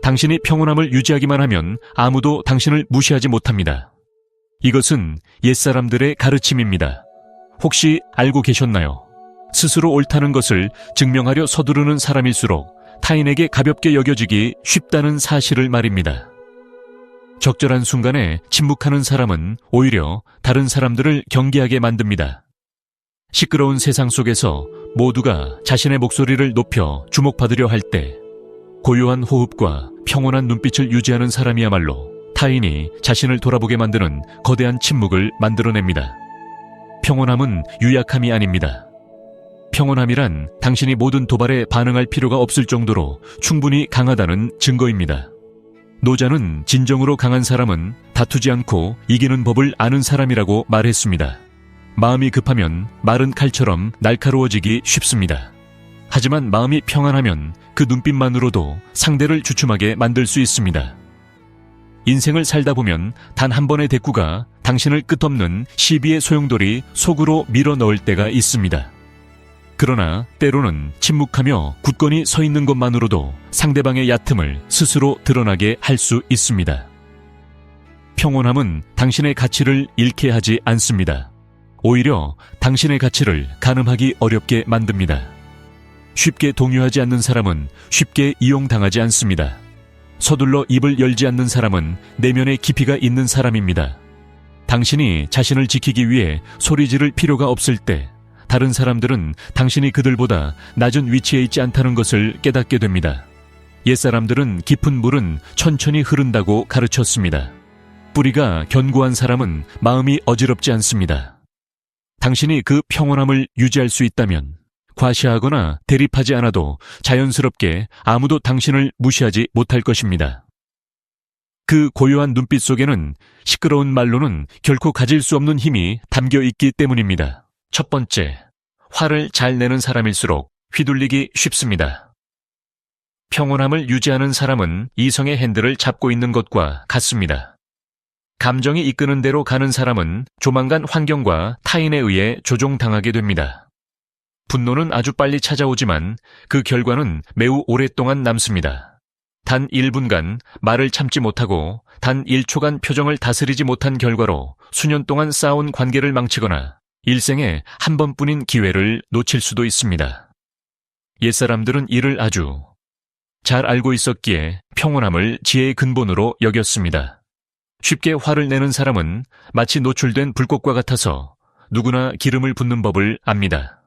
당신이 평온함을 유지하기만 하면 아무도 당신을 무시하지 못합니다. 이것은 옛사람들의 가르침입니다. 혹시 알고 계셨나요? 스스로 옳다는 것을 증명하려 서두르는 사람일수록 타인에게 가볍게 여겨지기 쉽다는 사실을 말입니다. 적절한 순간에 침묵하는 사람은 오히려 다른 사람들을 경계하게 만듭니다. 시끄러운 세상 속에서 모두가 자신의 목소리를 높여 주목받으려 할 때 고요한 호흡과 평온한 눈빛을 유지하는 사람이야말로 타인이 자신을 돌아보게 만드는 거대한 침묵을 만들어냅니다. 평온함은 유약함이 아닙니다. 평온함이란 당신이 모든 도발에 반응할 필요가 없을 정도로 충분히 강하다는 증거입니다. 노자는 진정으로 강한 사람은 다투지 않고 이기는 법을 아는 사람이라고 말했습니다. 마음이 급하면 마른 칼처럼 날카로워지기 쉽습니다. 하지만 마음이 평안하면 그 눈빛만으로도 상대를 주춤하게 만들 수 있습니다. 인생을 살다 보면 단 한 번의 대꾸가 당신을 끝없는 시비의 소용돌이 속으로 밀어 넣을 때가 있습니다. 그러나 때로는 침묵하며 굳건히 서 있는 것만으로도 상대방의 얕음을 스스로 드러나게 할 수 있습니다. 평온함은 당신의 가치를 잃게 하지 않습니다. 오히려 당신의 가치를 가늠하기 어렵게 만듭니다. 쉽게 동요하지 않는 사람은 쉽게 이용당하지 않습니다. 서둘러 입을 열지 않는 사람은 내면의 깊이가 있는 사람입니다. 당신이 자신을 지키기 위해 소리 지를 필요가 없을 때 다른 사람들은 당신이 그들보다 낮은 위치에 있지 않다는 것을 깨닫게 됩니다. 옛사람들은 깊은 물은 천천히 흐른다고 가르쳤습니다. 뿌리가 견고한 사람은 마음이 어지럽지 않습니다. 당신이 그 평온함을 유지할 수 있다면 과시하거나 대립하지 않아도 자연스럽게 아무도 당신을 무시하지 못할 것입니다. 그 고요한 눈빛 속에는 시끄러운 말로는 결코 가질 수 없는 힘이 담겨 있기 때문입니다. 첫 번째, 화를 잘 내는 사람일수록 휘둘리기 쉽습니다. 평온함을 유지하는 사람은 이성의 핸들을 잡고 있는 것과 같습니다. 감정이 이끄는 대로 가는 사람은 조만간 환경과 타인에 의해 조종당하게 됩니다. 분노는 아주 빨리 찾아오지만 그 결과는 매우 오랫동안 남습니다. 단 1분간 말을 참지 못하고 단 1초간 표정을 다스리지 못한 결과로 수년 동안 쌓아온 관계를 망치거나 일생에 한 번뿐인 기회를 놓칠 수도 있습니다. 옛사람들은 이를 아주 잘 알고 있었기에 평온함을 지혜의 근본으로 여겼습니다. 쉽게 화를 내는 사람은 마치 노출된 불꽃과 같아서 누구나 기름을 붓는 법을 압니다.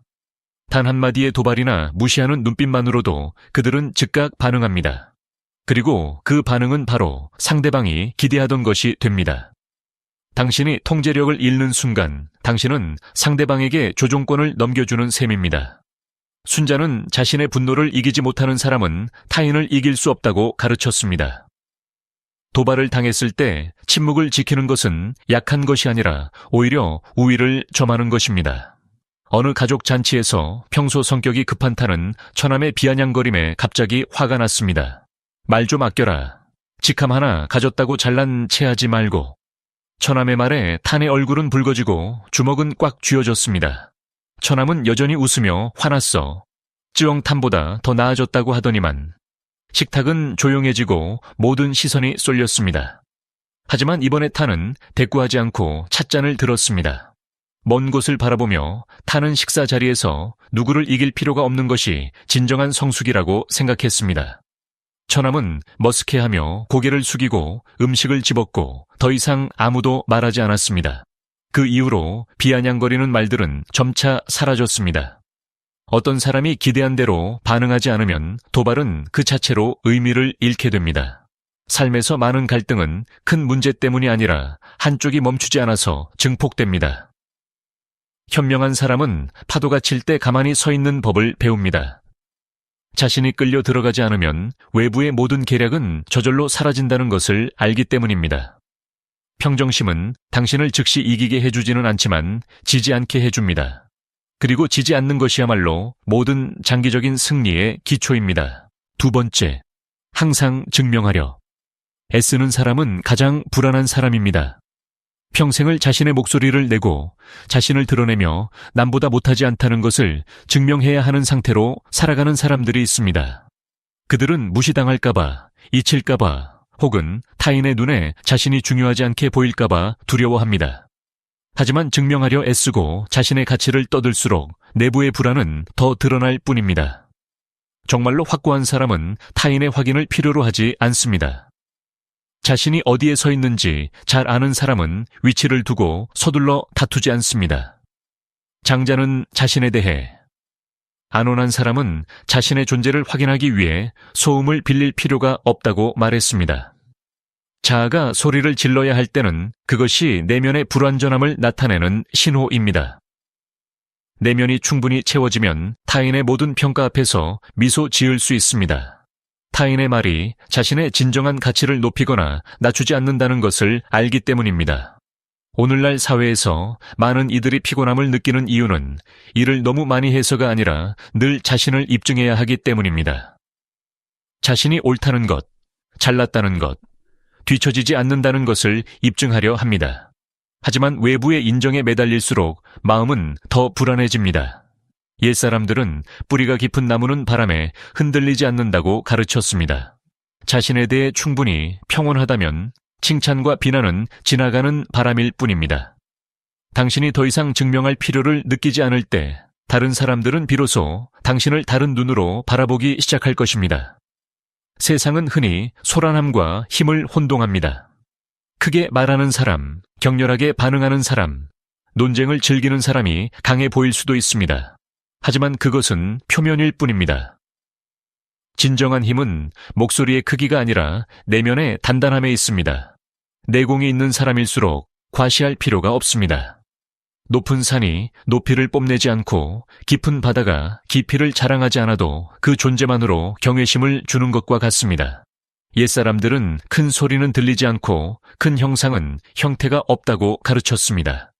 단 한마디의 도발이나 무시하는 눈빛만으로도 그들은 즉각 반응합니다. 그리고 그 반응은 바로 상대방이 기대하던 것이 됩니다. 당신이 통제력을 잃는 순간 당신은 상대방에게 조종권을 넘겨주는 셈입니다. 순자는 자신의 분노를 이기지 못하는 사람은 타인을 이길 수 없다고 가르쳤습니다. 도발을 당했을 때 침묵을 지키는 것은 약한 것이 아니라 오히려 우위를 점하는 것입니다. 어느 가족 잔치에서 평소 성격이 급한 타는 처남의 비아냥거림에 갑자기 화가 났습니다. 말 좀 아껴라. 직함 하나 가졌다고 잘난 체하지 말고. 처남의 말에 탄의 얼굴은 붉어지고 주먹은 꽉 쥐어졌습니다. 처남은 여전히 웃으며 화났어. 쯔엉탄보다 더 나아졌다고 하더니만. 식탁은 조용해지고 모든 시선이 쏠렸습니다. 하지만 이번에 탄은 대꾸하지 않고 찻잔을 들었습니다. 먼 곳을 바라보며 타는 식사 자리에서 누구를 이길 필요가 없는 것이 진정한 성숙이라고 생각했습니다. 처남은 머쓱해하며 고개를 숙이고 음식을 집었고 더 이상 아무도 말하지 않았습니다. 그 이후로 비아냥거리는 말들은 점차 사라졌습니다. 어떤 사람이 기대한 대로 반응하지 않으면 도발은 그 자체로 의미를 잃게 됩니다. 삶에서 많은 갈등은 큰 문제 때문이 아니라 한쪽이 멈추지 않아서 증폭됩니다. 현명한 사람은 파도가 칠 때 가만히 서 있는 법을 배웁니다. 자신이 끌려 들어가지 않으면 외부의 모든 계략은 저절로 사라진다는 것을 알기 때문입니다. 평정심은 당신을 즉시 이기게 해주지는 않지만 지지 않게 해줍니다. 그리고 지지 않는 것이야말로 모든 장기적인 승리의 기초입니다. 두 번째, 항상 증명하려. 애쓰는 사람은 가장 불안한 사람입니다. 평생을 자신의 목소리를 내고 자신을 드러내며 남보다 못하지 않다는 것을 증명해야 하는 상태로 살아가는 사람들이 있습니다. 그들은 무시당할까봐 잊힐까봐 혹은 타인의 눈에 자신이 중요하지 않게 보일까봐 두려워합니다. 하지만 증명하려 애쓰고 자신의 가치를 떠들수록 내부의 불안은 더 드러날 뿐입니다. 정말로 확고한 사람은 타인의 확인을 필요로 하지 않습니다. 자신이 어디에 서 있는지 잘 아는 사람은 위치를 두고 서둘러 다투지 않습니다. 장자는 자신에 대해, 안온한 사람은 자신의 존재를 확인하기 위해 소음을 빌릴 필요가 없다고 말했습니다. 자아가 소리를 질러야 할 때는 그것이 내면의 불완전함을 나타내는 신호입니다. 내면이 충분히 채워지면 타인의 모든 평가 앞에서 미소 지을 수 있습니다. 타인의 말이 자신의 진정한 가치를 높이거나 낮추지 않는다는 것을 알기 때문입니다. 오늘날 사회에서 많은 이들이 피곤함을 느끼는 이유는 일을 너무 많이 해서가 아니라 늘 자신을 입증해야 하기 때문입니다. 자신이 옳다는 것, 잘났다는 것, 뒤처지지 않는다는 것을 입증하려 합니다. 하지만 외부의 인정에 매달릴수록 마음은 더 불안해집니다. 옛사람들은 뿌리가 깊은 나무는 바람에 흔들리지 않는다고 가르쳤습니다. 자신에 대해 충분히 평온하다면 칭찬과 비난은 지나가는 바람일 뿐입니다. 당신이 더 이상 증명할 필요를 느끼지 않을 때 다른 사람들은 비로소 당신을 다른 눈으로 바라보기 시작할 것입니다. 세상은 흔히 소란함과 힘을 혼동합니다. 크게 말하는 사람, 격렬하게 반응하는 사람, 논쟁을 즐기는 사람이 강해 보일 수도 있습니다. 하지만 그것은 표면일 뿐입니다. 진정한 힘은 목소리의 크기가 아니라 내면의 단단함에 있습니다. 내공이 있는 사람일수록 과시할 필요가 없습니다. 높은 산이 높이를 뽐내지 않고 깊은 바다가 깊이를 자랑하지 않아도 그 존재만으로 경외심을 주는 것과 같습니다. 옛사람들은 큰 소리는 들리지 않고 큰 형상은 형태가 없다고 가르쳤습니다.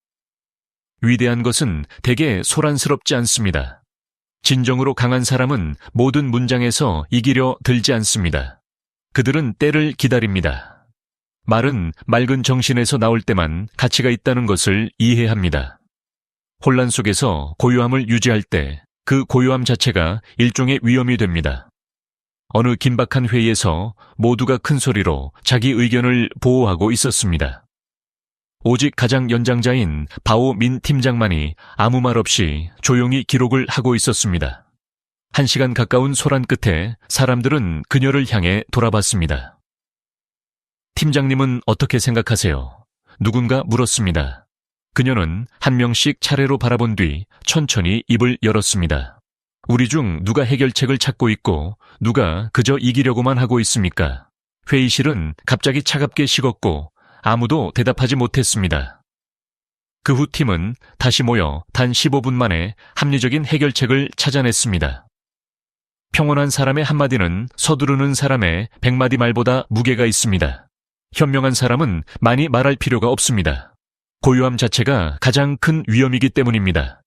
위대한 것은 대개 소란스럽지 않습니다. 진정으로 강한 사람은 모든 문장에서 이기려 들지 않습니다. 그들은 때를 기다립니다. 말은 맑은 정신에서 나올 때만 가치가 있다는 것을 이해합니다. 혼란 속에서 고요함을 유지할 때 그 고요함 자체가 일종의 위험이 됩니다. 어느 긴박한 회의에서 모두가 큰 소리로 자기 의견을 보호하고 있었습니다. 오직 가장 연장자인 바오 민 팀장만이 아무 말 없이 조용히 기록을 하고 있었습니다. 1시간 가까운 소란 끝에 사람들은 그녀를 향해 돌아봤습니다. 팀장님은 어떻게 생각하세요? 누군가 물었습니다. 그녀는 한 명씩 차례로 바라본 뒤 천천히 입을 열었습니다. 우리 중 누가 해결책을 찾고 있고 누가 그저 이기려고만 하고 있습니까? 회의실은 갑자기 차갑게 식었고 아무도 대답하지 못했습니다. 그 후 팀은 다시 모여 단 15분 만에 합리적인 해결책을 찾아냈습니다. 평온한 사람의 한마디는 서두르는 사람의 100마디 말보다 무게가 있습니다. 현명한 사람은 많이 말할 필요가 없습니다. 고요함 자체가 가장 큰 위험이기 때문입니다.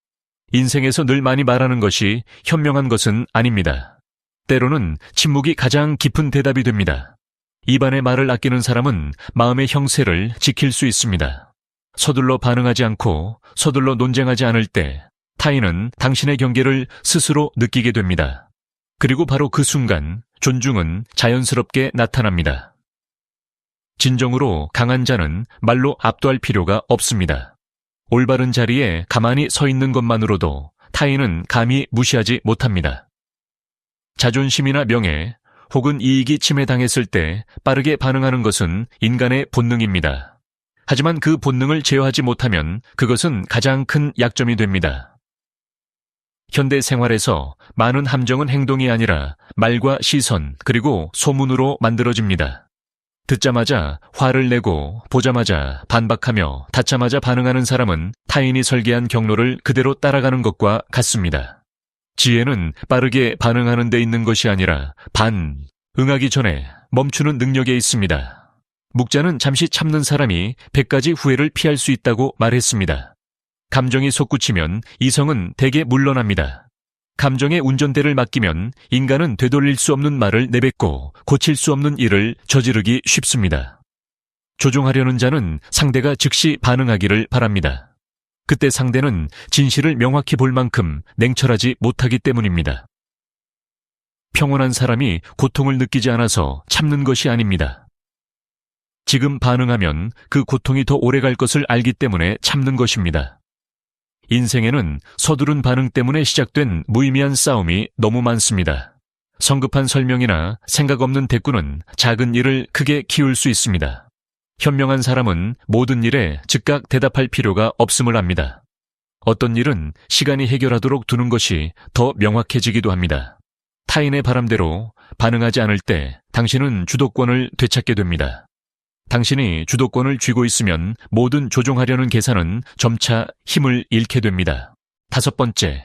인생에서 늘 많이 말하는 것이 현명한 것은 아닙니다. 때로는 침묵이 가장 깊은 대답이 됩니다. 입안의 말을 아끼는 사람은 마음의 형세를 지킬 수 있습니다. 서둘러 반응하지 않고 서둘러 논쟁하지 않을 때 타인은 당신의 경계를 스스로 느끼게 됩니다. 그리고 바로 그 순간 존중은 자연스럽게 나타납니다. 진정으로 강한 자는 말로 압도할 필요가 없습니다. 올바른 자리에 가만히 서 있는 것만으로도 타인은 감히 무시하지 못합니다. 자존심이나 명예 혹은 이익이 침해당했을 때 빠르게 반응하는 것은 인간의 본능입니다. 하지만 그 본능을 제어하지 못하면 그것은 가장 큰 약점이 됩니다. 현대 생활에서 많은 함정은 행동이 아니라 말과 시선 그리고 소문으로 만들어집니다. 듣자마자 화를 내고 보자마자 반박하며 닫자마자 반응하는 사람은 타인이 설계한 경로를 그대로 따라가는 것과 같습니다. 지혜는 빠르게 반응하는 데 있는 것이 아니라 응하기 전에 멈추는 능력에 있습니다. 묵자는 잠시 참는 사람이 100가지 후회를 피할 수 있다고 말했습니다. 감정이 솟구치면 이성은 대개 물러납니다. 감정의 운전대를 맡기면 인간은 되돌릴 수 없는 말을 내뱉고 고칠 수 없는 일을 저지르기 쉽습니다. 조종하려는 자는 상대가 즉시 반응하기를 바랍니다. 그때 상대는 진실을 명확히 볼 만큼 냉철하지 못하기 때문입니다. 평온한 사람이 고통을 느끼지 않아서 참는 것이 아닙니다. 지금 반응하면 그 고통이 더 오래 갈 것을 알기 때문에 참는 것입니다. 인생에는 서두른 반응 때문에 시작된 무의미한 싸움이 너무 많습니다. 성급한 설명이나 생각 없는 대꾸는 작은 일을 크게 키울 수 있습니다. 현명한 사람은 모든 일에 즉각 대답할 필요가 없음을 압니다. 어떤 일은 시간이 해결하도록 두는 것이 더 명확해지기도 합니다. 타인의 바람대로 반응하지 않을 때 당신은 주도권을 되찾게 됩니다. 당신이 주도권을 쥐고 있으면 모든 조종하려는 계산은 점차 힘을 잃게 됩니다. 5번째,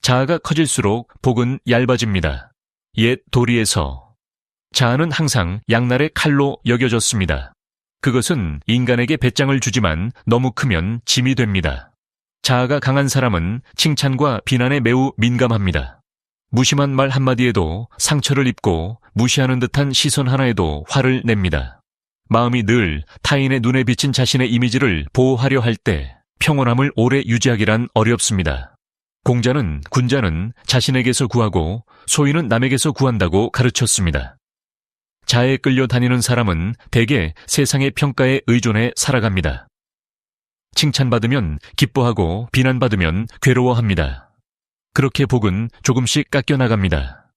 자아가 커질수록 복은 얇아집니다. 옛 도리에서 자아는 항상 양날의 칼로 여겨졌습니다. 그것은 인간에게 배짱을 주지만 너무 크면 짐이 됩니다. 자아가 강한 사람은 칭찬과 비난에 매우 민감합니다. 무심한 말 한마디에도 상처를 입고 무시하는 듯한 시선 하나에도 화를 냅니다. 마음이 늘 타인의 눈에 비친 자신의 이미지를 보호하려 할 때 평온함을 오래 유지하기란 어렵습니다. 공자는 군자는 자신에게서 구하고 소인은 남에게서 구한다고 가르쳤습니다. 자아에 끌려 다니는 사람은 대개 세상의 평가에 의존해 살아갑니다. 칭찬받으면 기뻐하고 비난받으면 괴로워합니다. 그렇게 복은 조금씩 깎여나갑니다.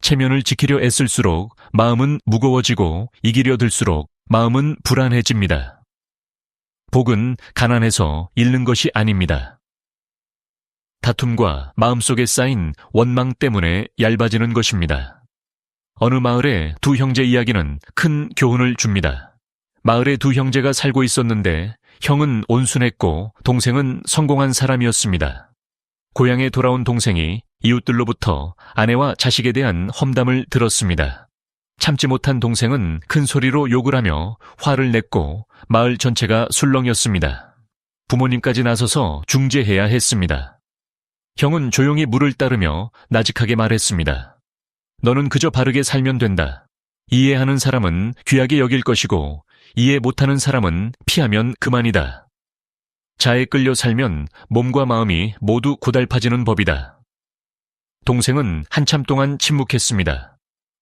체면을 지키려 애쓸수록 마음은 무거워지고 이기려 들수록 마음은 불안해집니다. 복은 가난해서 잃는 것이 아닙니다. 다툼과 마음속에 쌓인 원망 때문에 얇아지는 것입니다. 어느 마을의 두 형제 이야기는 큰 교훈을 줍니다. 마을에 두 형제가 살고 있었는데 형은 온순했고 동생은 성공한 사람이었습니다. 고향에 돌아온 동생이 이웃들로부터 아내와 자식에 대한 험담을 들었습니다. 참지 못한 동생은 큰 소리로 욕을 하며 화를 냈고 마을 전체가 술렁였습니다. 부모님까지 나서서 중재해야 했습니다. 형은 조용히 물을 따르며 나직하게 말했습니다. 너는 그저 바르게 살면 된다. 이해하는 사람은 귀하게 여길 것이고 이해 못하는 사람은 피하면 그만이다. 자에 끌려 살면 몸과 마음이 모두 고달파지는 법이다. 동생은 한참 동안 침묵했습니다.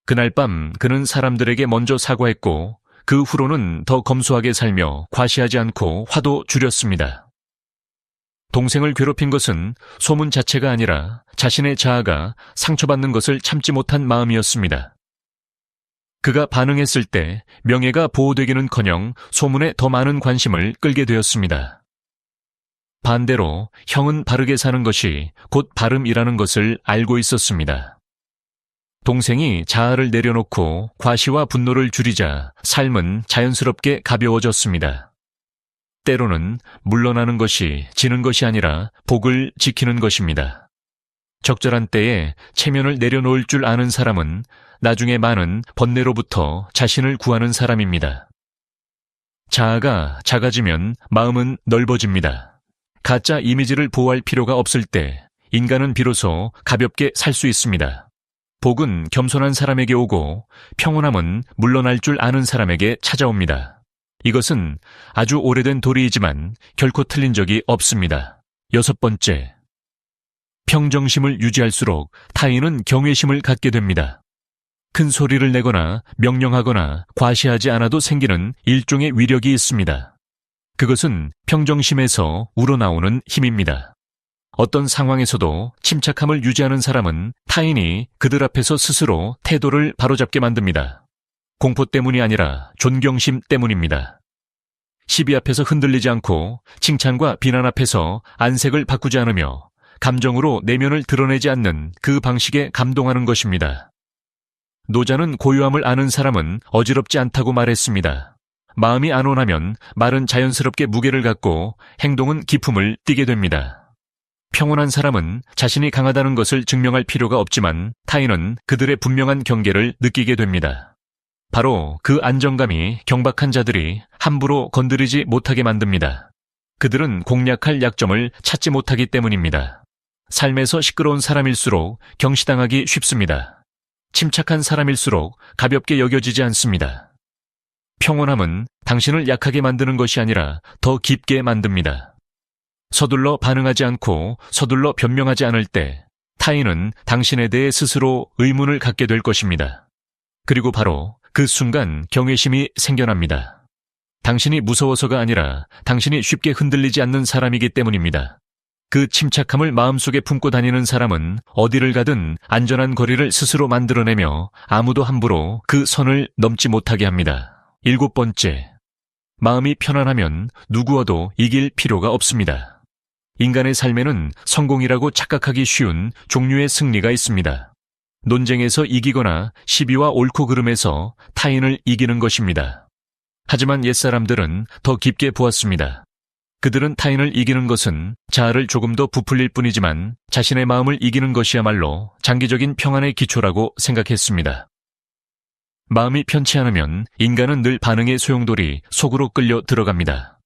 그날 밤 그는 사람들에게 먼저 사과했고 그 후로는 더 검소하게 살며 과시하지 않고 화도 줄였습니다. 동생을 괴롭힌 것은 소문 자체가 아니라 자신의 자아가 상처받는 것을 참지 못한 마음이었습니다. 그가 반응했을 때 명예가 보호되기는커녕 소문에 더 많은 관심을 끌게 되었습니다. 반대로 형은 바르게 사는 것이 곧 바름이라는 것을 알고 있었습니다. 동생이 자아를 내려놓고 과시와 분노를 줄이자 삶은 자연스럽게 가벼워졌습니다. 때로는 물러나는 것이 지는 것이 아니라 복을 지키는 것입니다. 적절한 때에 체면을 내려놓을 줄 아는 사람은 나중에 많은 번뇌로부터 자신을 구하는 사람입니다. 자아가 작아지면 마음은 넓어집니다. 가짜 이미지를 보호할 필요가 없을 때 인간은 비로소 가볍게 살 수 있습니다. 복은 겸손한 사람에게 오고 평온함은 물러날 줄 아는 사람에게 찾아옵니다. 이것은 아주 오래된 도리이지만 결코 틀린 적이 없습니다. 6번째, 평정심을 유지할수록 타인은 경외심을 갖게 됩니다. 큰 소리를 내거나 명령하거나 과시하지 않아도 생기는 일종의 위력이 있습니다. 그것은 평정심에서 우러나오는 힘입니다. 어떤 상황에서도 침착함을 유지하는 사람은 타인이 그들 앞에서 스스로 태도를 바로잡게 만듭니다. 공포 때문이 아니라 존경심 때문입니다. 시비 앞에서 흔들리지 않고 칭찬과 비난 앞에서 안색을 바꾸지 않으며 감정으로 내면을 드러내지 않는 그 방식에 감동하는 것입니다. 노자는 고요함을 아는 사람은 어지럽지 않다고 말했습니다. 마음이 안온하면 말은 자연스럽게 무게를 갖고 행동은 기품을 띠게 됩니다. 평온한 사람은 자신이 강하다는 것을 증명할 필요가 없지만 타인은 그들의 분명한 경계를 느끼게 됩니다. 바로 그 안정감이 경박한 자들이 함부로 건드리지 못하게 만듭니다. 그들은 공략할 약점을 찾지 못하기 때문입니다. 삶에서 시끄러운 사람일수록 경시당하기 쉽습니다. 침착한 사람일수록 가볍게 여겨지지 않습니다. 평온함은 당신을 약하게 만드는 것이 아니라 더 깊게 만듭니다. 서둘러 반응하지 않고 서둘러 변명하지 않을 때 타인은 당신에 대해 스스로 의문을 갖게 될 것입니다. 그리고 바로 그 순간 경외심이 생겨납니다. 당신이 무서워서가 아니라 당신이 쉽게 흔들리지 않는 사람이기 때문입니다. 그 침착함을 마음속에 품고 다니는 사람은 어디를 가든 안전한 거리를 스스로 만들어내며 아무도 함부로 그 선을 넘지 못하게 합니다. 7번째, 마음이 편안하면 누구와도 이길 필요가 없습니다. 인간의 삶에는 성공이라고 착각하기 쉬운 종류의 승리가 있습니다. 논쟁에서 이기거나 시비와 옳고 그름에서 타인을 이기는 것입니다. 하지만 옛사람들은 더 깊게 보았습니다. 그들은 타인을 이기는 것은 자아를 조금 더 부풀릴 뿐이지만 자신의 마음을 이기는 것이야말로 장기적인 평안의 기초라고 생각했습니다. 마음이 편치 않으면 인간은 늘 반응의 소용돌이 속으로 끌려 들어갑니다.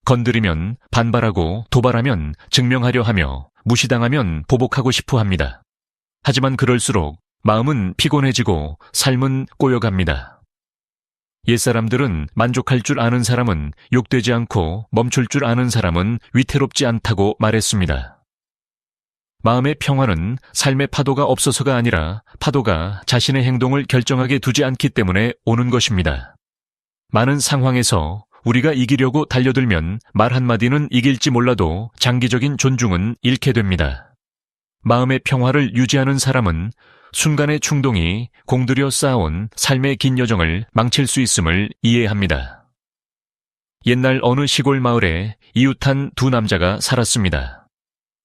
건드리면 반발하고 도발하면 증명하려 하며 무시당하면 보복하고 싶어 합니다. 하지만 그럴수록 마음은 피곤해지고 삶은 꼬여갑니다. 옛사람들은 만족할 줄 아는 사람은 욕되지 않고 멈출 줄 아는 사람은 위태롭지 않다고 말했습니다. 마음의 평화는 삶의 파도가 없어서가 아니라 파도가 자신의 행동을 결정하게 두지 않기 때문에 오는 것입니다. 많은 상황에서 우리가 이기려고 달려들면 말 한마디는 이길지 몰라도 장기적인 존중은 잃게 됩니다. 마음의 평화를 유지하는 사람은 순간의 충동이 공들여 쌓아온 삶의 긴 여정을 망칠 수 있음을 이해합니다. 옛날 어느 시골 마을에 이웃한 두 남자가 살았습니다.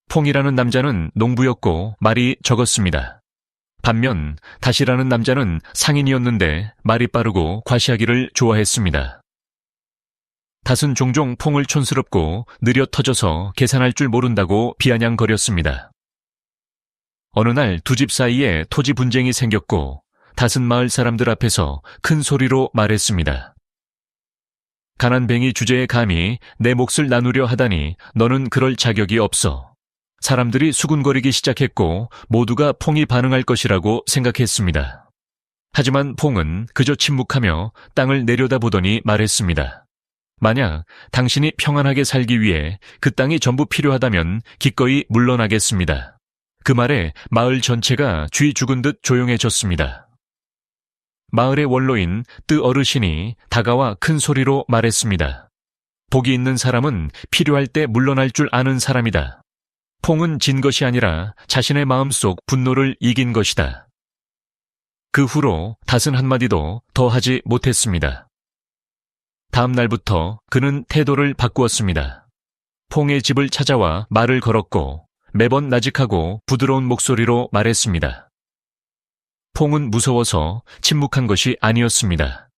퐁이라는 남자는 농부였고 말이 적었습니다. 반면 다시라는 남자는 상인이었는데 말이 빠르고 과시하기를 좋아했습니다. 닷은 종종 퐁을 촌스럽고 느려 터져서 계산할 줄 모른다고 비아냥거렸습니다. 어느 날 두 집 사이에 토지 분쟁이 생겼고 닷은 마을 사람들 앞에서 큰 소리로 말했습니다. 가난뱅이 주제에 감히 내 몫을 나누려 하다니 너는 그럴 자격이 없어. 사람들이 수군거리기 시작했고 모두가 퐁이 반응할 것이라고 생각했습니다. 하지만 퐁은 그저 침묵하며 땅을 내려다보더니 말했습니다. 만약 당신이 평안하게 살기 위해 그 땅이 전부 필요하다면 기꺼이 물러나겠습니다. 그 말에 마을 전체가 쥐 죽은 듯 조용해졌습니다. 마을의 원로인 뜨 어르신이 다가와 큰 소리로 말했습니다. 복이 있는 사람은 필요할 때 물러날 줄 아는 사람이다. 퐁은 진 것이 아니라 자신의 마음속 분노를 이긴 것이다. 그 후로 닷은 한마디도 더 하지 못했습니다. 다음 날부터 그는 태도를 바꾸었습니다. 퐁의 집을 찾아와 말을 걸었고 매번 나직하고 부드러운 목소리로 말했습니다. 퐁은 무서워서 침묵한 것이 아니었습니다.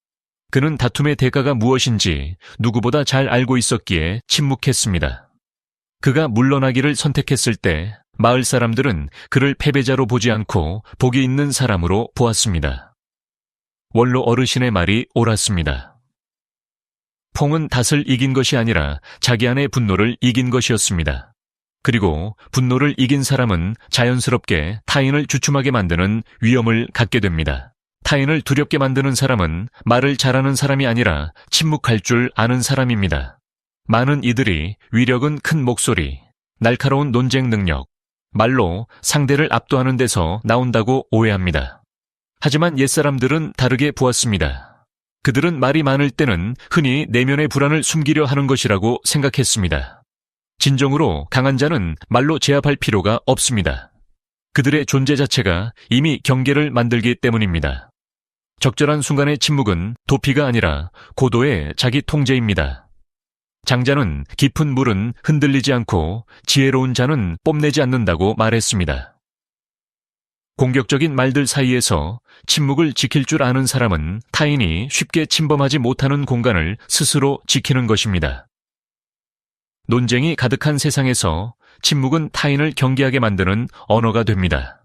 그는 다툼의 대가가 무엇인지 누구보다 잘 알고 있었기에 침묵했습니다. 그가 물러나기를 선택했을 때 마을 사람들은 그를 패배자로 보지 않고 복이 있는 사람으로 보았습니다. 원로 어르신의 말이 옳았습니다. 퐁은 닷을 이긴 것이 아니라 자기 안의 분노를 이긴 것이었습니다. 그리고 분노를 이긴 사람은 자연스럽게 타인을 주춤하게 만드는 위험을 갖게 됩니다. 타인을 두렵게 만드는 사람은 말을 잘하는 사람이 아니라 침묵할 줄 아는 사람입니다. 많은 이들이 위력은 큰 목소리, 날카로운 논쟁 능력, 말로 상대를 압도하는 데서 나온다고 오해합니다. 하지만 옛사람들은 다르게 보았습니다. 그들은 말이 많을 때는 흔히 내면의 불안을 숨기려 하는 것이라고 생각했습니다. 진정으로 강한 자는 말로 제압할 필요가 없습니다. 그들의 존재 자체가 이미 경계를 만들기 때문입니다. 적절한 순간의 침묵은 도피가 아니라 고도의 자기 통제입니다. 장자는 깊은 물은 흔들리지 않고 지혜로운 자는 뽐내지 않는다고 말했습니다. 공격적인 말들 사이에서 침묵을 지킬 줄 아는 사람은 타인이 쉽게 침범하지 못하는 공간을 스스로 지키는 것입니다. 논쟁이 가득한 세상에서 침묵은 타인을 경계하게 만드는 언어가 됩니다.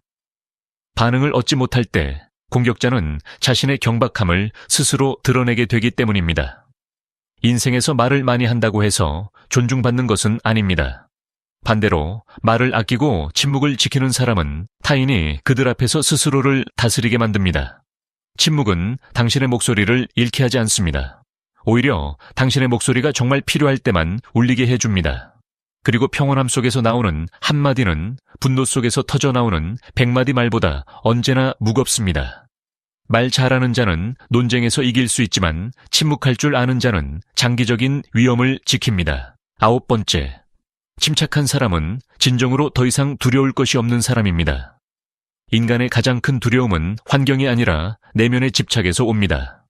반응을 얻지 못할 때 공격자는 자신의 경박함을 스스로 드러내게 되기 때문입니다. 인생에서 말을 많이 한다고 해서 존중받는 것은 아닙니다. 반대로 말을 아끼고 침묵을 지키는 사람은 타인이 그들 앞에서 스스로를 다스리게 만듭니다. 침묵은 당신의 목소리를 잃게 하지 않습니다. 오히려 당신의 목소리가 정말 필요할 때만 울리게 해줍니다. 그리고 평온함 속에서 나오는 한마디는 분노 속에서 터져나오는 100마디 말보다 언제나 무겁습니다. 말 잘하는 자는 논쟁에서 이길 수 있지만 침묵할 줄 아는 자는 장기적인 위엄을 지킵니다. 9번째, 침착한 사람은 진정으로 더 이상 두려울 것이 없는 사람입니다. 인간의 가장 큰 두려움은 환경이 아니라 내면의 집착에서 옵니다.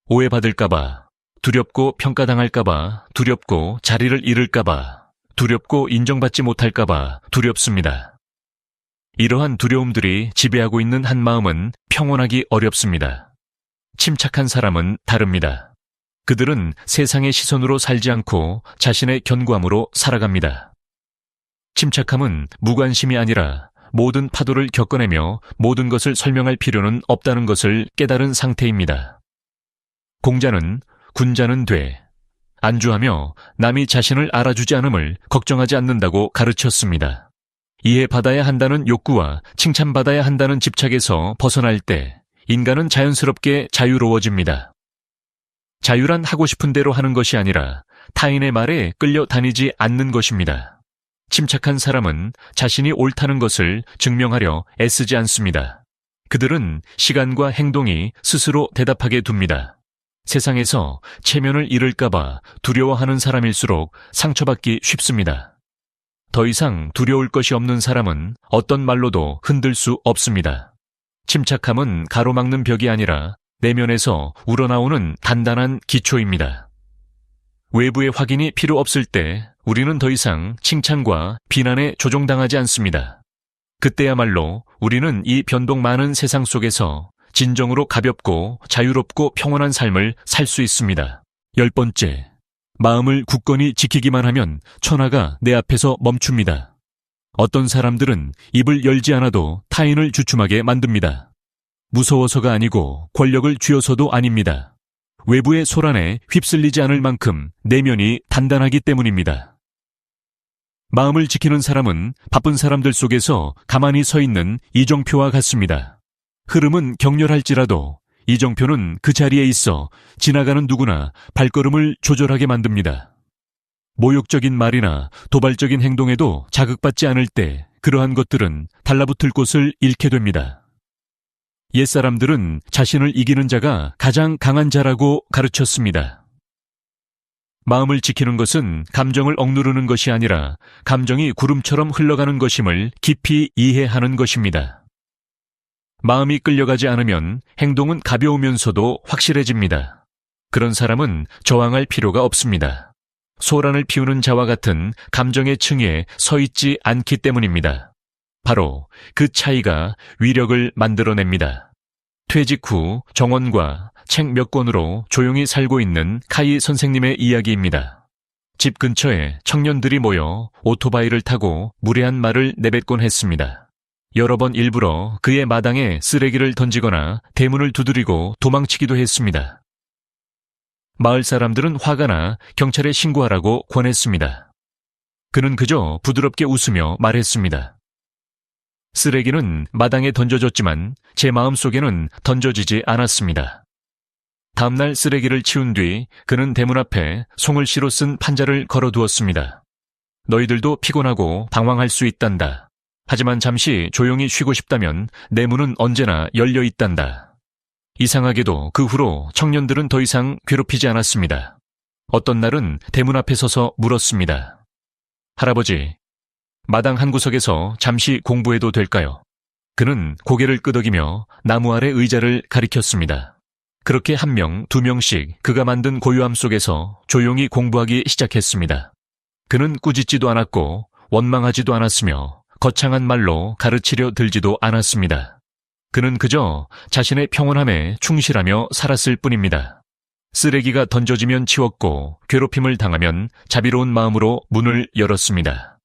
오해받을까봐, 두렵고 평가당할까봐, 두렵고 자리를 잃을까봐, 두렵고 인정받지 못할까봐 두렵습니다. 이러한 두려움들이 지배하고 있는 한 마음은 평온하기 어렵습니다. 침착한 사람은 다릅니다. 그들은 세상의 시선으로 살지 않고 자신의 견고함으로 살아갑니다. 침착함은 무관심이 아니라 모든 파도를 겪어내며 모든 것을 설명할 필요는 없다는 것을 깨달은 상태입니다. 공자는 군자는 돼, 안주하며 남이 자신을 알아주지 않음을 걱정하지 않는다고 가르쳤습니다. 이해받아야 한다는 욕구와 칭찬받아야 한다는 집착에서 벗어날 때 인간은 자연스럽게 자유로워집니다. 자유란 하고 싶은 대로 하는 것이 아니라 타인의 말에 끌려다니지 않는 것입니다. 침착한 사람은 자신이 옳다는 것을 증명하려 애쓰지 않습니다. 그들은 시간과 행동이 스스로 대답하게 둡니다. 세상에서 체면을 잃을까봐 두려워하는 사람일수록 상처받기 쉽습니다. 더 이상 두려울 것이 없는 사람은 어떤 말로도 흔들 수 없습니다. 침착함은 가로막는 벽이 아니라 내면에서 우러나오는 단단한 기초입니다. 외부의 확인이 필요 없을 때 우리는 더 이상 칭찬과 비난에 조종당하지 않습니다. 그때야말로 우리는 이 변동 많은 세상 속에서 진정으로 가볍고 자유롭고 평온한 삶을 살 수 있습니다. 10번째, 마음을 굳건히 지키기만 하면 천하가 내 앞에서 멈춥니다. 어떤 사람들은 입을 열지 않아도 타인을 주춤하게 만듭니다. 무서워서가 아니고 권력을 쥐어서도 아닙니다. 외부의 소란에 휩쓸리지 않을 만큼 내면이 단단하기 때문입니다. 마음을 지키는 사람은 바쁜 사람들 속에서 가만히 서 있는 이정표와 같습니다. 흐름은 격렬할지라도 이정표는 그 자리에 있어 지나가는 누구나 발걸음을 조절하게 만듭니다. 모욕적인 말이나 도발적인 행동에도 자극받지 않을 때 그러한 것들은 달라붙을 곳을 잃게 됩니다. 옛사람들은 자신을 이기는 자가 가장 강한 자라고 가르쳤습니다. 마음을 지키는 것은 감정을 억누르는 것이 아니라 감정이 구름처럼 흘러가는 것임을 깊이 이해하는 것입니다. 마음이 끌려가지 않으면 행동은 가벼우면서도 확실해집니다. 그런 사람은 저항할 필요가 없습니다. 소란을 피우는 자와 같은 감정의 층위에 서 있지 않기 때문입니다. 바로 그 차이가 위력을 만들어냅니다. 퇴직 후 정원과 책 몇 권으로 조용히 살고 있는 카이 선생님의 이야기입니다. 집 근처에 청년들이 모여 오토바이를 타고 무례한 말을 내뱉곤 했습니다. 여러 번 일부러 그의 마당에 쓰레기를 던지거나 대문을 두드리고 도망치기도 했습니다. 마을 사람들은 화가 나 경찰에 신고하라고 권했습니다. 그는 그저 부드럽게 웃으며 말했습니다. 쓰레기는 마당에 던져졌지만 제 마음속에는 던져지지 않았습니다. 다음날 쓰레기를 치운 뒤 그는 대문 앞에 송을씨로 쓴 판자를 걸어두었습니다. 너희들도 피곤하고 방황할 수 있단다. 하지만 잠시 조용히 쉬고 싶다면 내 문은 언제나 열려 있단다. 이상하게도 그 후로 청년들은 더 이상 괴롭히지 않았습니다. 어떤 날은 대문 앞에 서서 물었습니다. 할아버지, 마당 한 구석에서 잠시 공부해도 될까요? 그는 고개를 끄덕이며 나무 아래 의자를 가리켰습니다. 그렇게 한 명, 두 명씩 그가 만든 고요함 속에서 조용히 공부하기 시작했습니다. 그는 꾸짖지도 않았고 원망하지도 않았으며 거창한 말로 가르치려 들지도 않았습니다. 그는 그저 자신의 평온함에 충실하며 살았을 뿐입니다. 쓰레기가 던져지면 치웠고 괴롭힘을 당하면 자비로운 마음으로 문을 열었습니다.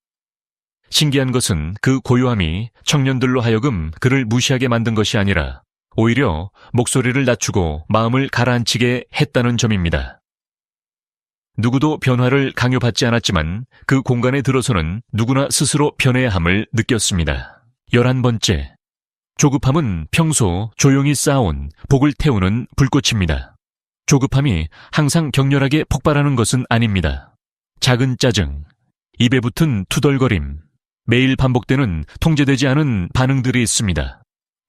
신기한 것은 그 고요함이 청년들로 하여금 그를 무시하게 만든 것이 아니라 오히려 목소리를 낮추고 마음을 가라앉히게 했다는 점입니다. 누구도 변화를 강요받지 않았지만 그 공간에 들어서는 누구나 스스로 변해야 함을 느꼈습니다. 11번째, 조급함은 평소 조용히 쌓아온 복을 태우는 불꽃입니다. 조급함이 항상 격렬하게 폭발하는 것은 아닙니다. 작은 짜증, 입에 붙은 투덜거림, 매일 반복되는 통제되지 않은 반응들이 있습니다.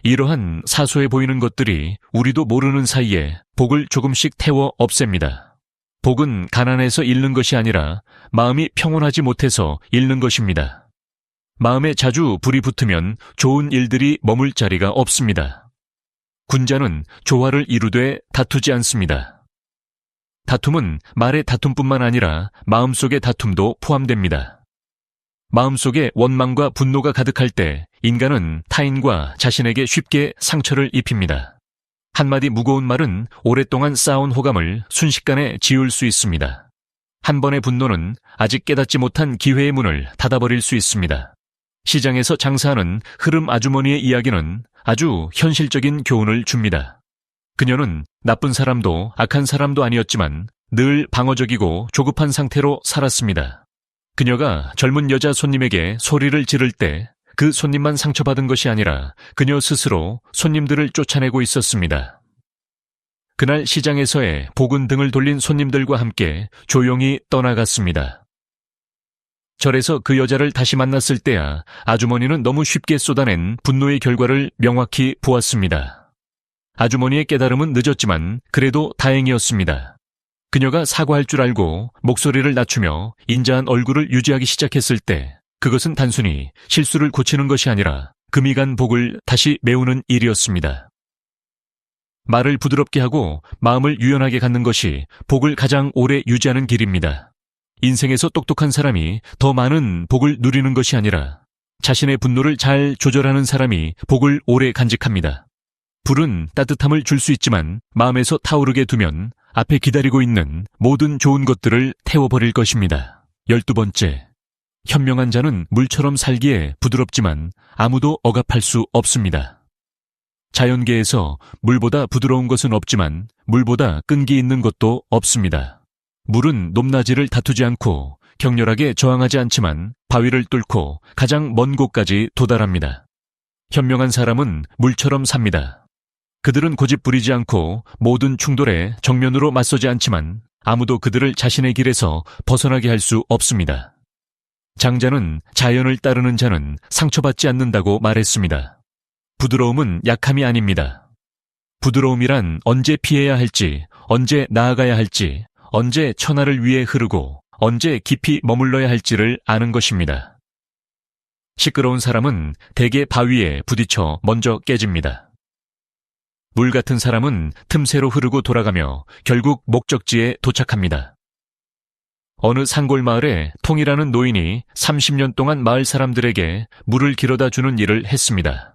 이러한 사소해 보이는 것들이 우리도 모르는 사이에 복을 조금씩 태워 없앱니다. 복은 가난해서 잃는 것이 아니라 마음이 평온하지 못해서 잃는 것입니다. 마음에 자주 불이 붙으면 좋은 일들이 머물 자리가 없습니다. 군자는 조화를 이루되 다투지 않습니다. 다툼은 말의 다툼뿐만 아니라 마음속의 다툼도 포함됩니다. 마음속에 원망과 분노가 가득할 때 인간은 타인과 자신에게 쉽게 상처를 입힙니다. 한마디 무거운 말은 오랫동안 쌓아온 호감을 순식간에 지울 수 있습니다. 한 번의 분노는 아직 깨닫지 못한 기회의 문을 닫아버릴 수 있습니다. 시장에서 장사하는 흐름 아주머니의 이야기는 아주 현실적인 교훈을 줍니다. 그녀는 나쁜 사람도 악한 사람도 아니었지만 늘 방어적이고 조급한 상태로 살았습니다. 그녀가 젊은 여자 손님에게 소리를 지를 때 그 손님만 상처받은 것이 아니라 그녀 스스로 손님들을 쫓아내고 있었습니다. 그날 시장에서의 복은 등을 돌린 손님들과 함께 조용히 떠나갔습니다. 절에서 그 여자를 다시 만났을 때야 아주머니는 너무 쉽게 쏟아낸 분노의 결과를 명확히 보았습니다. 아주머니의 깨달음은 늦었지만 그래도 다행이었습니다. 그녀가 사과할 줄 알고 목소리를 낮추며 인자한 얼굴을 유지하기 시작했을 때 그것은 단순히 실수를 고치는 것이 아니라 금이 간 복을 다시 메우는 일이었습니다. 말을 부드럽게 하고 마음을 유연하게 갖는 것이 복을 가장 오래 유지하는 길입니다. 인생에서 똑똑한 사람이 더 많은 복을 누리는 것이 아니라 자신의 분노를 잘 조절하는 사람이 복을 오래 간직합니다. 불은 따뜻함을 줄 수 있지만 마음에서 타오르게 두면 앞에 기다리고 있는 모든 좋은 것들을 태워버릴 것입니다. 12번째, 현명한 자는 물처럼 살기에 부드럽지만 아무도 억압할 수 없습니다. 자연계에서 물보다 부드러운 것은 없지만 물보다 끈기 있는 것도 없습니다. 물은 높낮이를 다투지 않고 격렬하게 저항하지 않지만 바위를 뚫고 가장 먼 곳까지 도달합니다. 현명한 사람은 물처럼 삽니다. 그들은 고집 부리지 않고 모든 충돌에 정면으로 맞서지 않지만 아무도 그들을 자신의 길에서 벗어나게 할 수 없습니다. 장자는 자연을 따르는 자는 상처받지 않는다고 말했습니다. 부드러움은 약함이 아닙니다. 부드러움이란 언제 피해야 할지, 언제 나아가야 할지, 언제 천하를 위해 흐르고 언제 깊이 머물러야 할지를 아는 것입니다. 시끄러운 사람은 대개 바위에 부딪혀 먼저 깨집니다. 물 같은 사람은 틈새로 흐르고 돌아가며 결국 목적지에 도착합니다. 어느 산골 마을에 통이라는 노인이 30년 동안 마을 사람들에게 물을 길어다 주는 일을 했습니다.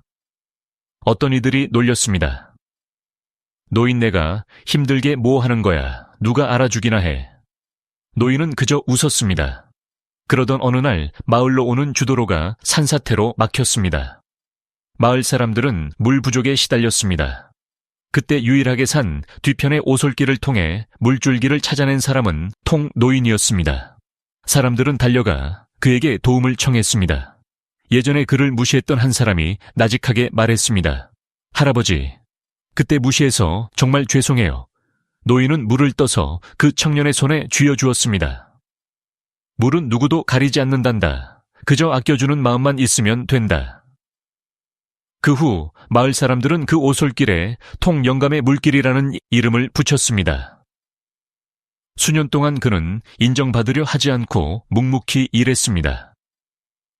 어떤 이들이 놀렸습니다. 노인네가 힘들게 뭐 하는 거야. 누가 알아주기나 해. 노인은 그저 웃었습니다. 그러던 어느 날 마을로 오는 주도로가 산사태로 막혔습니다. 마을 사람들은 물 부족에 시달렸습니다. 그때 유일하게 산 뒤편의 오솔길을 통해 물줄기를 찾아낸 사람은 통노인이었습니다. 사람들은 달려가 그에게 도움을 청했습니다. 예전에 그를 무시했던 한 사람이 나직하게 말했습니다. 할아버지, 그때 무시해서 정말 죄송해요. 노인은 물을 떠서 그 청년의 손에 쥐어주었습니다. 물은 누구도 가리지 않는단다. 그저 아껴주는 마음만 있으면 된다. 그 후 마을 사람들은 그 오솔길에 통영감의 물길이라는 이름을 붙였습니다. 수년 동안 그는 인정받으려 하지 않고 묵묵히 일했습니다.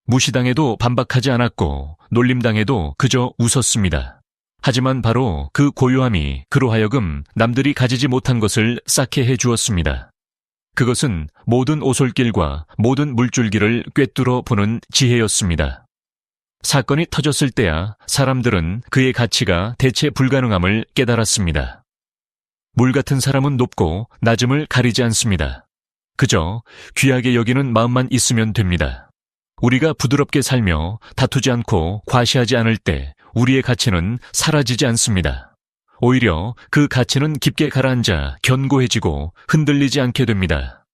무시당해도 반박하지 않았고 놀림당해도 그저 웃었습니다. 하지만 바로 그 고요함이 그로 하여금 남들이 가지지 못한 것을 쌓게 해주었습니다. 그것은 모든 오솔길과 모든 물줄기를 꿰뚫어 보는 지혜였습니다. 사건이 터졌을 때야 사람들은 그의 가치가 대체 불가능함을 깨달았습니다. 물 같은 사람은 높고 낮음을 가리지 않습니다. 그저 귀하게 여기는 마음만 있으면 됩니다. 우리가 부드럽게 살며 다투지 않고 과시하지 않을 때 우리의 가치는 사라지지 않습니다. 오히려 그 가치는 깊게 가라앉아 견고해지고 흔들리지 않게 됩니다.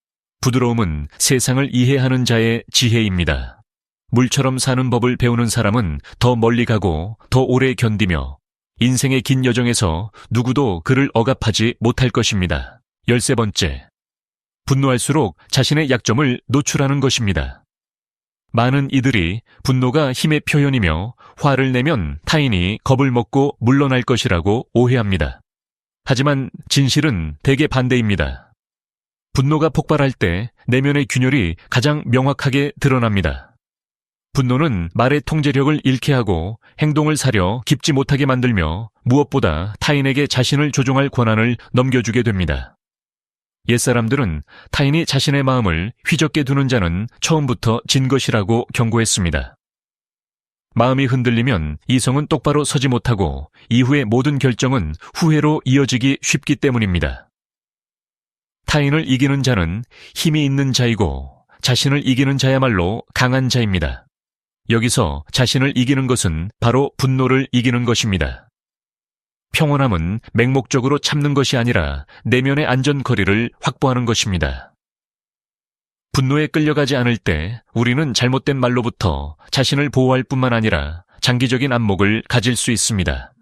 부드러움은 세상을 이해하는 자의 지혜입니다. 물처럼 사는 법을 배우는 사람은 더 멀리 가고 더 오래 견디며 인생의 긴 여정에서 누구도 그를 억압하지 못할 것입니다. 13번째, 분노할수록 자신의 약점을 노출하는 것입니다. 많은 이들이 분노가 힘의 표현이며 화를 내면 타인이 겁을 먹고 물러날 것이라고 오해합니다. 하지만 진실은 대개 반대입니다. 분노가 폭발할 때 내면의 균열이 가장 명확하게 드러납니다. 분노는 말의 통제력을 잃게 하고 행동을 사려 깊지 못하게 만들며 무엇보다 타인에게 자신을 조종할 권한을 넘겨주게 됩니다. 옛사람들은 타인이 자신의 마음을 휘젓게 두는 자는 처음부터 진 것이라고 경고했습니다. 마음이 흔들리면 이성은 똑바로 서지 못하고 이후의 모든 결정은 후회로 이어지기 쉽기 때문입니다. 타인을 이기는 자는 힘이 있는 자이고 자신을 이기는 자야말로 강한 자입니다. 여기서 자신을 이기는 것은 바로 분노를 이기는 것입니다. 평온함은 맹목적으로 참는 것이 아니라 내면의 안전거리를 확보하는 것입니다. 분노에 끌려가지 않을 때 우리는 잘못된 말로부터 자신을 보호할 뿐만 아니라 장기적인 안목을 가질 수 있습니다.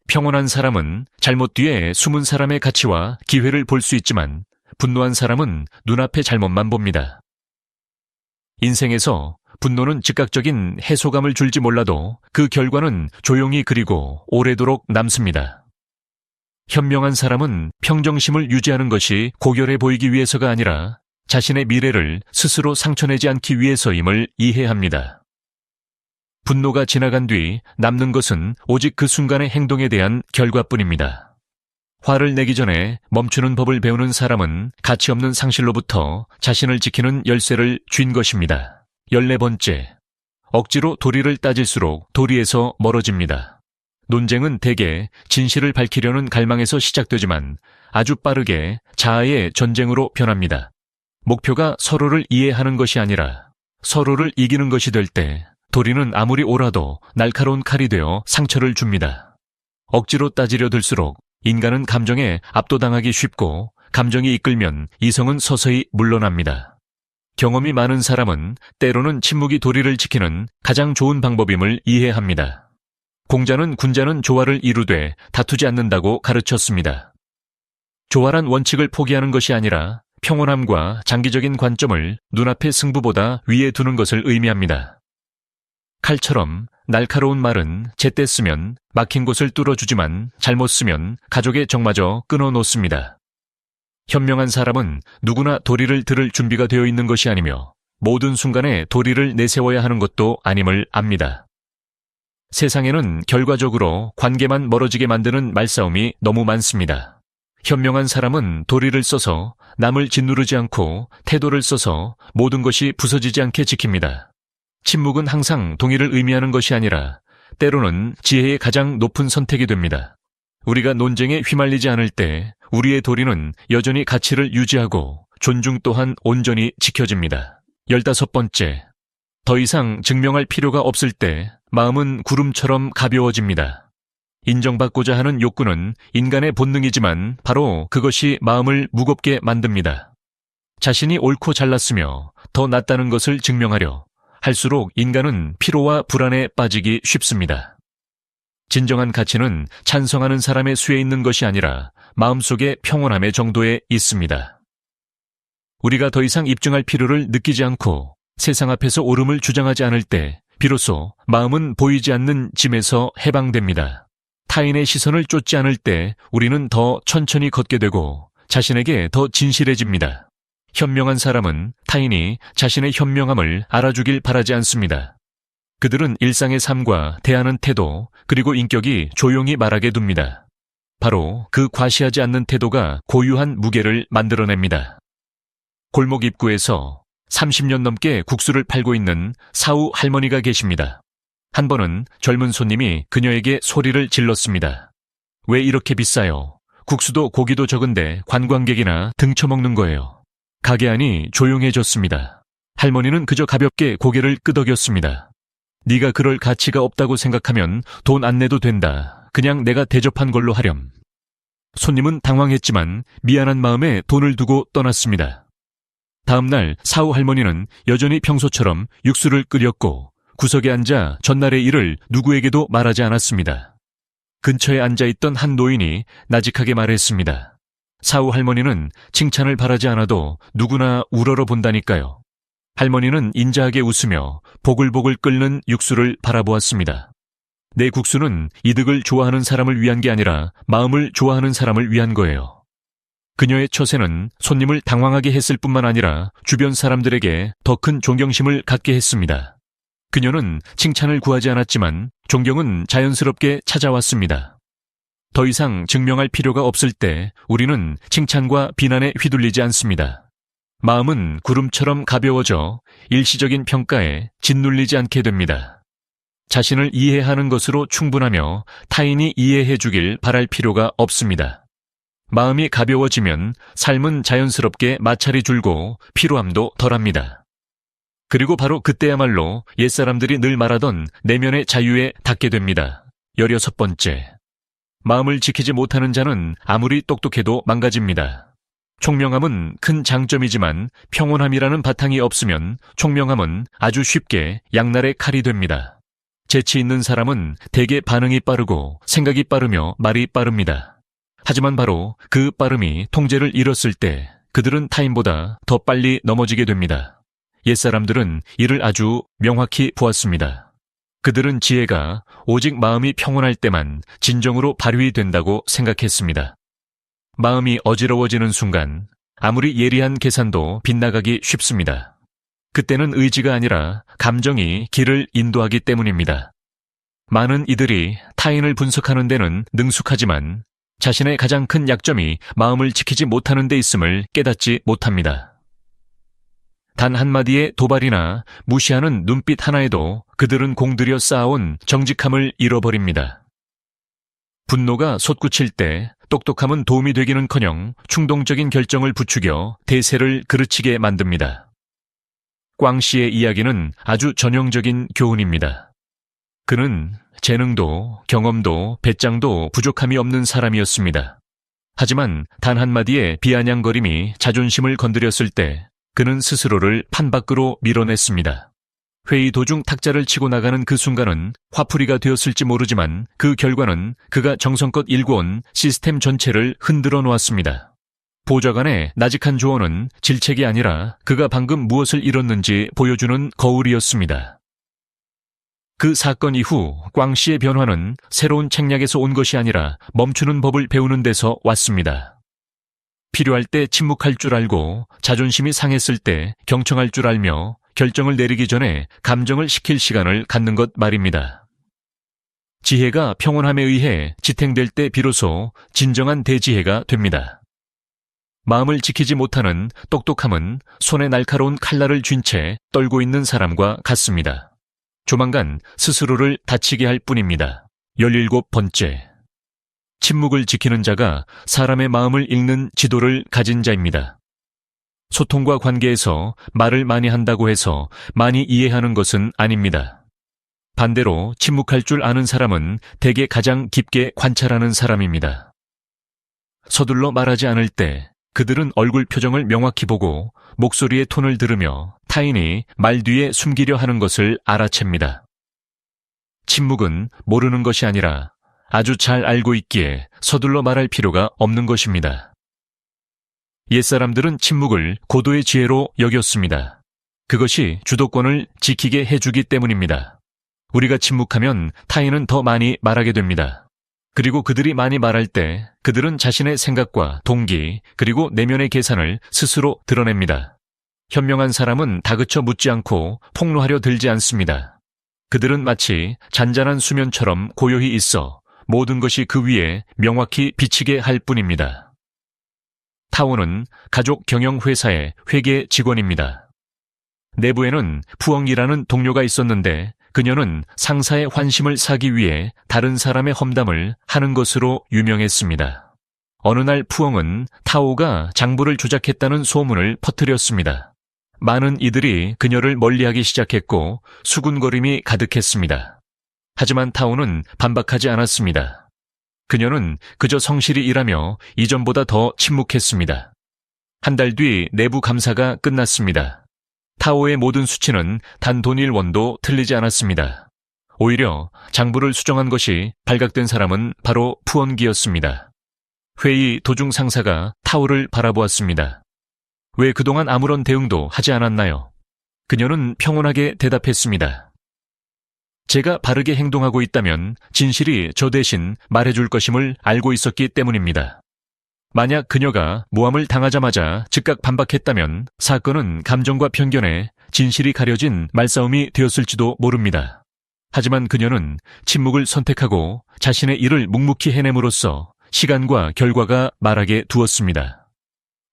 평온한 사람은 잘못 뒤에 숨은 사람의 가치와 기회를 볼 수 있지만 분노한 사람은 눈앞의 잘못만 봅니다. 인생에서 분노는 즉각적인 해소감을 줄지 몰라도 그 결과는 조용히 그리고 오래도록 남습니다. 현명한 사람은 평정심을 유지하는 것이 고결해 보이기 위해서가 아니라 자신의 미래를 스스로 상처내지 않기 위해서임을 이해합니다. 분노가 지나간 뒤 남는 것은 오직 그 순간의 행동에 대한 결과뿐입니다. 화를 내기 전에 멈추는 법을 배우는 사람은 가치 없는 상실로부터 자신을 지키는 열쇠를 쥔 것입니다. 14번째, 억지로 도리를 따질수록 도리에서 멀어집니다. 논쟁은 대개 진실을 밝히려는 갈망에서 시작되지만 아주 빠르게 자아의 전쟁으로 변합니다. 목표가 서로를 이해하는 것이 아니라 서로를 이기는 것이 될 때 도리는 아무리 옳아도 날카로운 칼이 되어 상처를 줍니다. 억지로 따지려 들수록 인간은 감정에 압도당하기 쉽고 감정이 이끌면 이성은 서서히 물러납니다. 경험이 많은 사람은 때로는 침묵이 도리를 지키는 가장 좋은 방법임을 이해합니다. 공자는 군자는 조화를 이루되 다투지 않는다고 가르쳤습니다. 조화란 원칙을 포기하는 것이 아니라 평온함과 장기적인 관점을 눈앞의 승부보다 위에 두는 것을 의미합니다. 칼처럼 날카로운 말은 제때 쓰면 막힌 곳을 뚫어주지만 잘못 쓰면 가족의 정마저 끊어놓습니다. 현명한 사람은 누구나 도리를 들을 준비가 되어 있는 것이 아니며 모든 순간에 도리를 내세워야 하는 것도 아님을 압니다. 세상에는 결과적으로 관계만 멀어지게 만드는 말싸움이 너무 많습니다. 현명한 사람은 도리를 써서 남을 짓누르지 않고 태도를 써서 모든 것이 부서지지 않게 지킵니다. 침묵은 항상 동의를 의미하는 것이 아니라 때로는 지혜의 가장 높은 선택이 됩니다. 우리가 논쟁에 휘말리지 않을 때 우리의 도리는 여전히 가치를 유지하고 존중 또한 온전히 지켜집니다. 15번째, 더 이상 증명할 필요가 없을 때 마음은 구름처럼 가벼워집니다. 인정받고자 하는 욕구는 인간의 본능이지만 바로 그것이 마음을 무겁게 만듭니다. 자신이 옳고 잘났으며 더 낫다는 것을 증명하려 할수록 인간은 피로와 불안에 빠지기 쉽습니다. 진정한 가치는 찬성하는 사람의 수에 있는 것이 아니라 마음속의 평온함의 정도에 있습니다. 우리가 더 이상 입증할 필요를 느끼지 않고 세상 앞에서 옳음을 주장하지 않을 때 비로소 마음은 보이지 않는 짐에서 해방됩니다. 타인의 시선을 쫓지 않을 때 우리는 더 천천히 걷게 되고 자신에게 더 진실해집니다. 현명한 사람은 타인이 자신의 현명함을 알아주길 바라지 않습니다. 그들은 일상의 삶과 대하는 태도 그리고 인격이 조용히 말하게 둡니다. 바로 그 과시하지 않는 태도가 고유한 무게를 만들어냅니다. 골목 입구에서 30년 넘게 국수를 팔고 있는 사우 할머니가 계십니다. 한 번은 젊은 손님이 그녀에게 소리를 질렀습니다. 왜 이렇게 비싸요? 국수도 고기도 적은데 관광객이나 등쳐먹는 거예요. 가게 안이 조용해졌습니다. 할머니는 그저 가볍게 고개를 끄덕였습니다. 네가 그럴 가치가 없다고 생각하면 돈 안 내도 된다. 그냥 내가 대접한 걸로 하렴. 손님은 당황했지만 미안한 마음에 돈을 두고 떠났습니다. 다음 날 사우 할머니는 여전히 평소처럼 육수를 끓였고 구석에 앉아 전날의 일을 누구에게도 말하지 않았습니다. 근처에 앉아있던 한 노인이 나직하게 말했습니다. 사우 할머니는 칭찬을 바라지 않아도 누구나 우러러 본다니까요. 할머니는 인자하게 웃으며 보글보글 끓는 육수를 바라보았습니다. 내 국수는 이득을 좋아하는 사람을 위한 게 아니라 마음을 좋아하는 사람을 위한 거예요. 그녀의 처세는 손님을 당황하게 했을 뿐만 아니라 주변 사람들에게 더 큰 존경심을 갖게 했습니다. 그녀는 칭찬을 구하지 않았지만 존경은 자연스럽게 찾아왔습니다. 더 이상 증명할 필요가 없을 때 우리는 칭찬과 비난에 휘둘리지 않습니다. 마음은 구름처럼 가벼워져 일시적인 평가에 짓눌리지 않게 됩니다. 자신을 이해하는 것으로 충분하며 타인이 이해해 주길 바랄 필요가 없습니다. 마음이 가벼워지면 삶은 자연스럽게 마찰이 줄고 피로함도 덜합니다. 그리고 바로 그때야말로 옛사람들이 늘 말하던 내면의 자유에 닿게 됩니다. 16번째. 마음을 지키지 못하는 자는 아무리 똑똑해도 망가집니다. 총명함은 큰 장점이지만 평온함이라는 바탕이 없으면 총명함은 아주 쉽게 양날의 칼이 됩니다. 재치 있는 사람은 대개 반응이 빠르고 생각이 빠르며 말이 빠릅니다. 하지만 바로 그 빠름이 통제를 잃었을 때 그들은 타인보다 더 빨리 넘어지게 됩니다. 옛사람들은 이를 아주 명확히 보았습니다. 그들은 지혜가 오직 마음이 평온할 때만 진정으로 발휘 된다고 생각했습니다. 마음이 어지러워지는 순간 아무리 예리한 계산도 빗나가기 쉽습니다. 그때는 의지가 아니라 감정이 길을 인도하기 때문입니다. 많은 이들이 타인을 분석하는 데는 능숙하지만 자신의 가장 큰 약점이 마음을 지키지 못하는 데 있음을 깨닫지 못합니다. 단 한마디의 도발이나 무시하는 눈빛 하나에도 그들은 공들여 쌓아온 정직함을 잃어버립니다. 분노가 솟구칠 때 똑똑함은 도움이 되기는커녕 충동적인 결정을 부추겨 대세를 그르치게 만듭니다. 꽝 씨의 이야기는 아주 전형적인 교훈입니다. 그는 재능도 경험도 배짱도 부족함이 없는 사람이었습니다. 하지만 단 한마디의 비아냥거림이 자존심을 건드렸을 때 그는 스스로를 판 밖으로 밀어냈습니다. 회의 도중 탁자를 치고 나가는 그 순간은 화풀이가 되었을지 모르지만 그 결과는 그가 정성껏 일궈온 시스템 전체를 흔들어 놓았습니다. 보좌관의 나직한 조언은 질책이 아니라 그가 방금 무엇을 잃었는지 보여주는 거울이었습니다. 그 사건 이후 꽝 씨의 변화는 새로운 책략에서 온 것이 아니라 멈추는 법을 배우는 데서 왔습니다. 필요할 때 침묵할 줄 알고 자존심이 상했을 때 경청할 줄 알며 결정을 내리기 전에 감정을 식힐 시간을 갖는 것 말입니다. 지혜가 평온함에 의해 지탱될 때 비로소 진정한 대지혜가 됩니다. 마음을 지키지 못하는 똑똑함은 손에 날카로운 칼날을 쥔 채 떨고 있는 사람과 같습니다. 조만간 스스로를 다치게 할 뿐입니다. 17번째. 침묵을 지키는 자가 사람의 마음을 읽는 지도를 가진 자입니다. 소통과 관계에서 말을 많이 한다고 해서 많이 이해하는 것은 아닙니다. 반대로 침묵할 줄 아는 사람은 대개 가장 깊게 관찰하는 사람입니다. 서둘러 말하지 않을 때 그들은 얼굴 표정을 명확히 보고 목소리의 톤을 들으며 타인이 말 뒤에 숨기려 하는 것을 알아챕니다. 침묵은 모르는 것이 아니라 아주 잘 알고 있기에 서둘러 말할 필요가 없는 것입니다. 옛사람들은 침묵을 고도의 지혜로 여겼습니다. 그것이 주도권을 지키게 해주기 때문입니다. 우리가 침묵하면 타인은 더 많이 말하게 됩니다. 그리고 그들이 많이 말할 때 그들은 자신의 생각과 동기 그리고 내면의 계산을 스스로 드러냅니다. 현명한 사람은 다그쳐 묻지 않고 폭로하려 들지 않습니다. 그들은 마치 잔잔한 수면처럼 고요히 있어 모든 것이 그 위에 명확히 비치게 할 뿐입니다. 타오는 가족 경영회사의 회계 직원입니다. 내부에는 푸엉이라는 동료가 있었는데 그녀는 상사의 환심을 사기 위해 다른 사람의 험담을 하는 것으로 유명했습니다. 어느 날 푸엉은 타오가 장부를 조작했다는 소문을 퍼뜨렸습니다. 많은 이들이 그녀를 멀리하기 시작했고 수군거림이 가득했습니다. 하지만 타오는 반박하지 않았습니다. 그녀는 그저 성실히 일하며 이전보다 더 침묵했습니다. 한 달 뒤 내부 감사가 끝났습니다. 타오의 모든 수치는 단 돈일원도 틀리지 않았습니다. 오히려 장부를 수정한 것이 발각된 사람은 바로 푸엉기였습니다. 회의 도중 상사가 타오를 바라보았습니다. 왜 그동안 아무런 대응도 하지 않았나요? 그녀는 평온하게 대답했습니다. 제가 바르게 행동하고 있다면 진실이 저 대신 말해줄 것임을 알고 있었기 때문입니다. 만약 그녀가 모함을 당하자마자 즉각 반박했다면 사건은 감정과 편견에 진실이 가려진 말싸움이 되었을지도 모릅니다. 하지만 그녀는 침묵을 선택하고 자신의 일을 묵묵히 해냄으로써 시간과 결과가 말하게 두었습니다.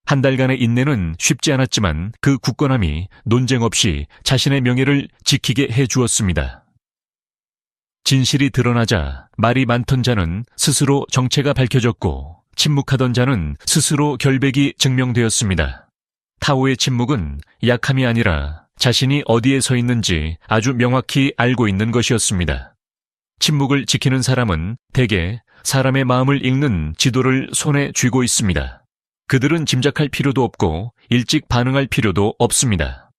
한 달간의 인내는 쉽지 않았지만 그 굳건함이 논쟁 없이 자신의 명예를 지키게 해주었습니다. 진실이 드러나자 말이 많던 자는 스스로 정체가 밝혀졌고 침묵하던 자는 스스로 결백이 증명되었습니다. 타오의 침묵은 약함이 아니라 자신이 어디에 서 있는지 아주 명확히 알고 있는 것이었습니다. 침묵을 지키는 사람은 대개 사람의 마음을 읽는 지도를 손에 쥐고 있습니다. 그들은 짐작할 필요도 없고 일찍 반응할 필요도 없습니다.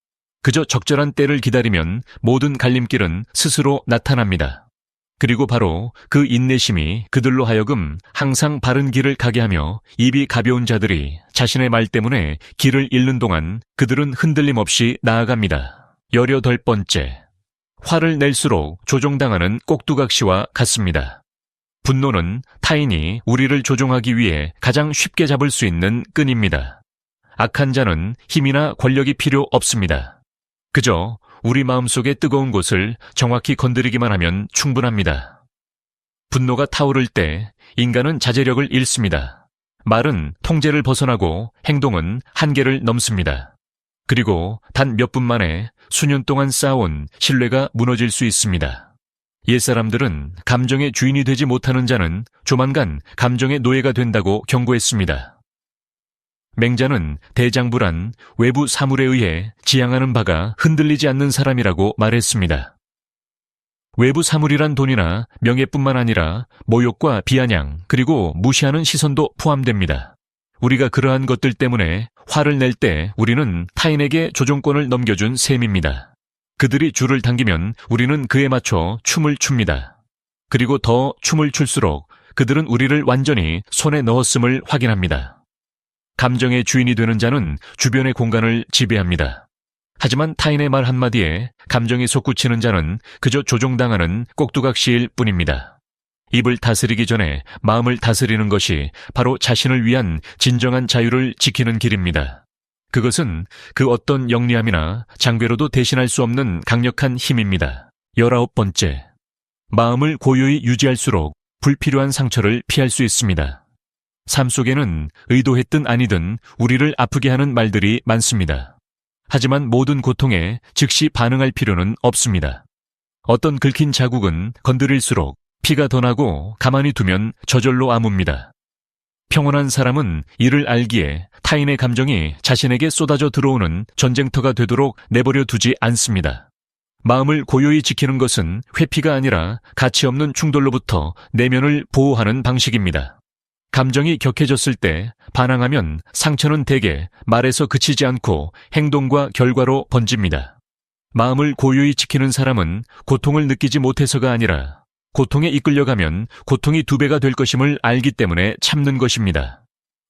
그저 적절한 때를 기다리면 모든 갈림길은 스스로 나타납니다. 그리고 바로 그 인내심이 그들로 하여금 항상 바른 길을 가게 하며 입이 가벼운 자들이 자신의 말 때문에 길을 잃는 동안 그들은 흔들림 없이 나아갑니다. 18번째, 화를 낼수록 조종당하는 꼭두각시와 같습니다. 분노는 타인이 우리를 조종하기 위해 가장 쉽게 잡을 수 있는 끈입니다. 악한 자는 힘이나 권력이 필요 없습니다. 그저 우리 마음속의 뜨거운 곳을 정확히 건드리기만 하면 충분합니다. 분노가 타오를 때 인간은 자제력을 잃습니다. 말은 통제를 벗어나고 행동은 한계를 넘습니다. 그리고 단 몇 분 만에 수년 동안 쌓아온 신뢰가 무너질 수 있습니다. 옛사람들은 감정의 주인이 되지 못하는 자는 조만간 감정의 노예가 된다고 경고했습니다. 맹자는 대장부란 외부 사물에 의해 지향하는 바가 흔들리지 않는 사람이라고 말했습니다. 외부 사물이란 돈이나 명예뿐만 아니라 모욕과 비아냥 그리고 무시하는 시선도 포함됩니다. 우리가 그러한 것들 때문에 화를 낼 때 우리는 타인에게 조종권을 넘겨준 셈입니다. 그들이 줄을 당기면 우리는 그에 맞춰 춤을 춥니다. 그리고 더 춤을 출수록 그들은 우리를 완전히 손에 넣었음을 확인합니다. 감정의 주인이 되는 자는 주변의 공간을 지배합니다. 하지만 타인의 말 한마디에 감정이 솟구치는 자는 그저 조종당하는 꼭두각시일 뿐입니다. 입을 다스리기 전에 마음을 다스리는 것이 바로 자신을 위한 진정한 자유를 지키는 길입니다. 그것은 그 어떤 영리함이나 장괴로도 대신할 수 없는 강력한 힘입니다. 19번째, 마음을 고요히 유지할수록 불필요한 상처를 피할 수 있습니다. 삶 속에는 의도했든 아니든 우리를 아프게 하는 말들이 많습니다. 하지만 모든 고통에 즉시 반응할 필요는 없습니다. 어떤 긁힌 자국은 건드릴수록 피가 더 나고 가만히 두면 저절로 아뭅니다. 평온한 사람은 이를 알기에 타인의 감정이 자신에게 쏟아져 들어오는 전쟁터가 되도록 내버려 두지 않습니다. 마음을 고요히 지키는 것은 회피가 아니라 가치 없는 충돌로부터 내면을 보호하는 방식입니다. 감정이 격해졌을 때 반항하면 상처는 대개 말에서 그치지 않고 행동과 결과로 번집니다. 마음을 고요히 지키는 사람은 고통을 느끼지 못해서가 아니라 고통에 이끌려가면 고통이 2배가 될 것임을 알기 때문에 참는 것입니다.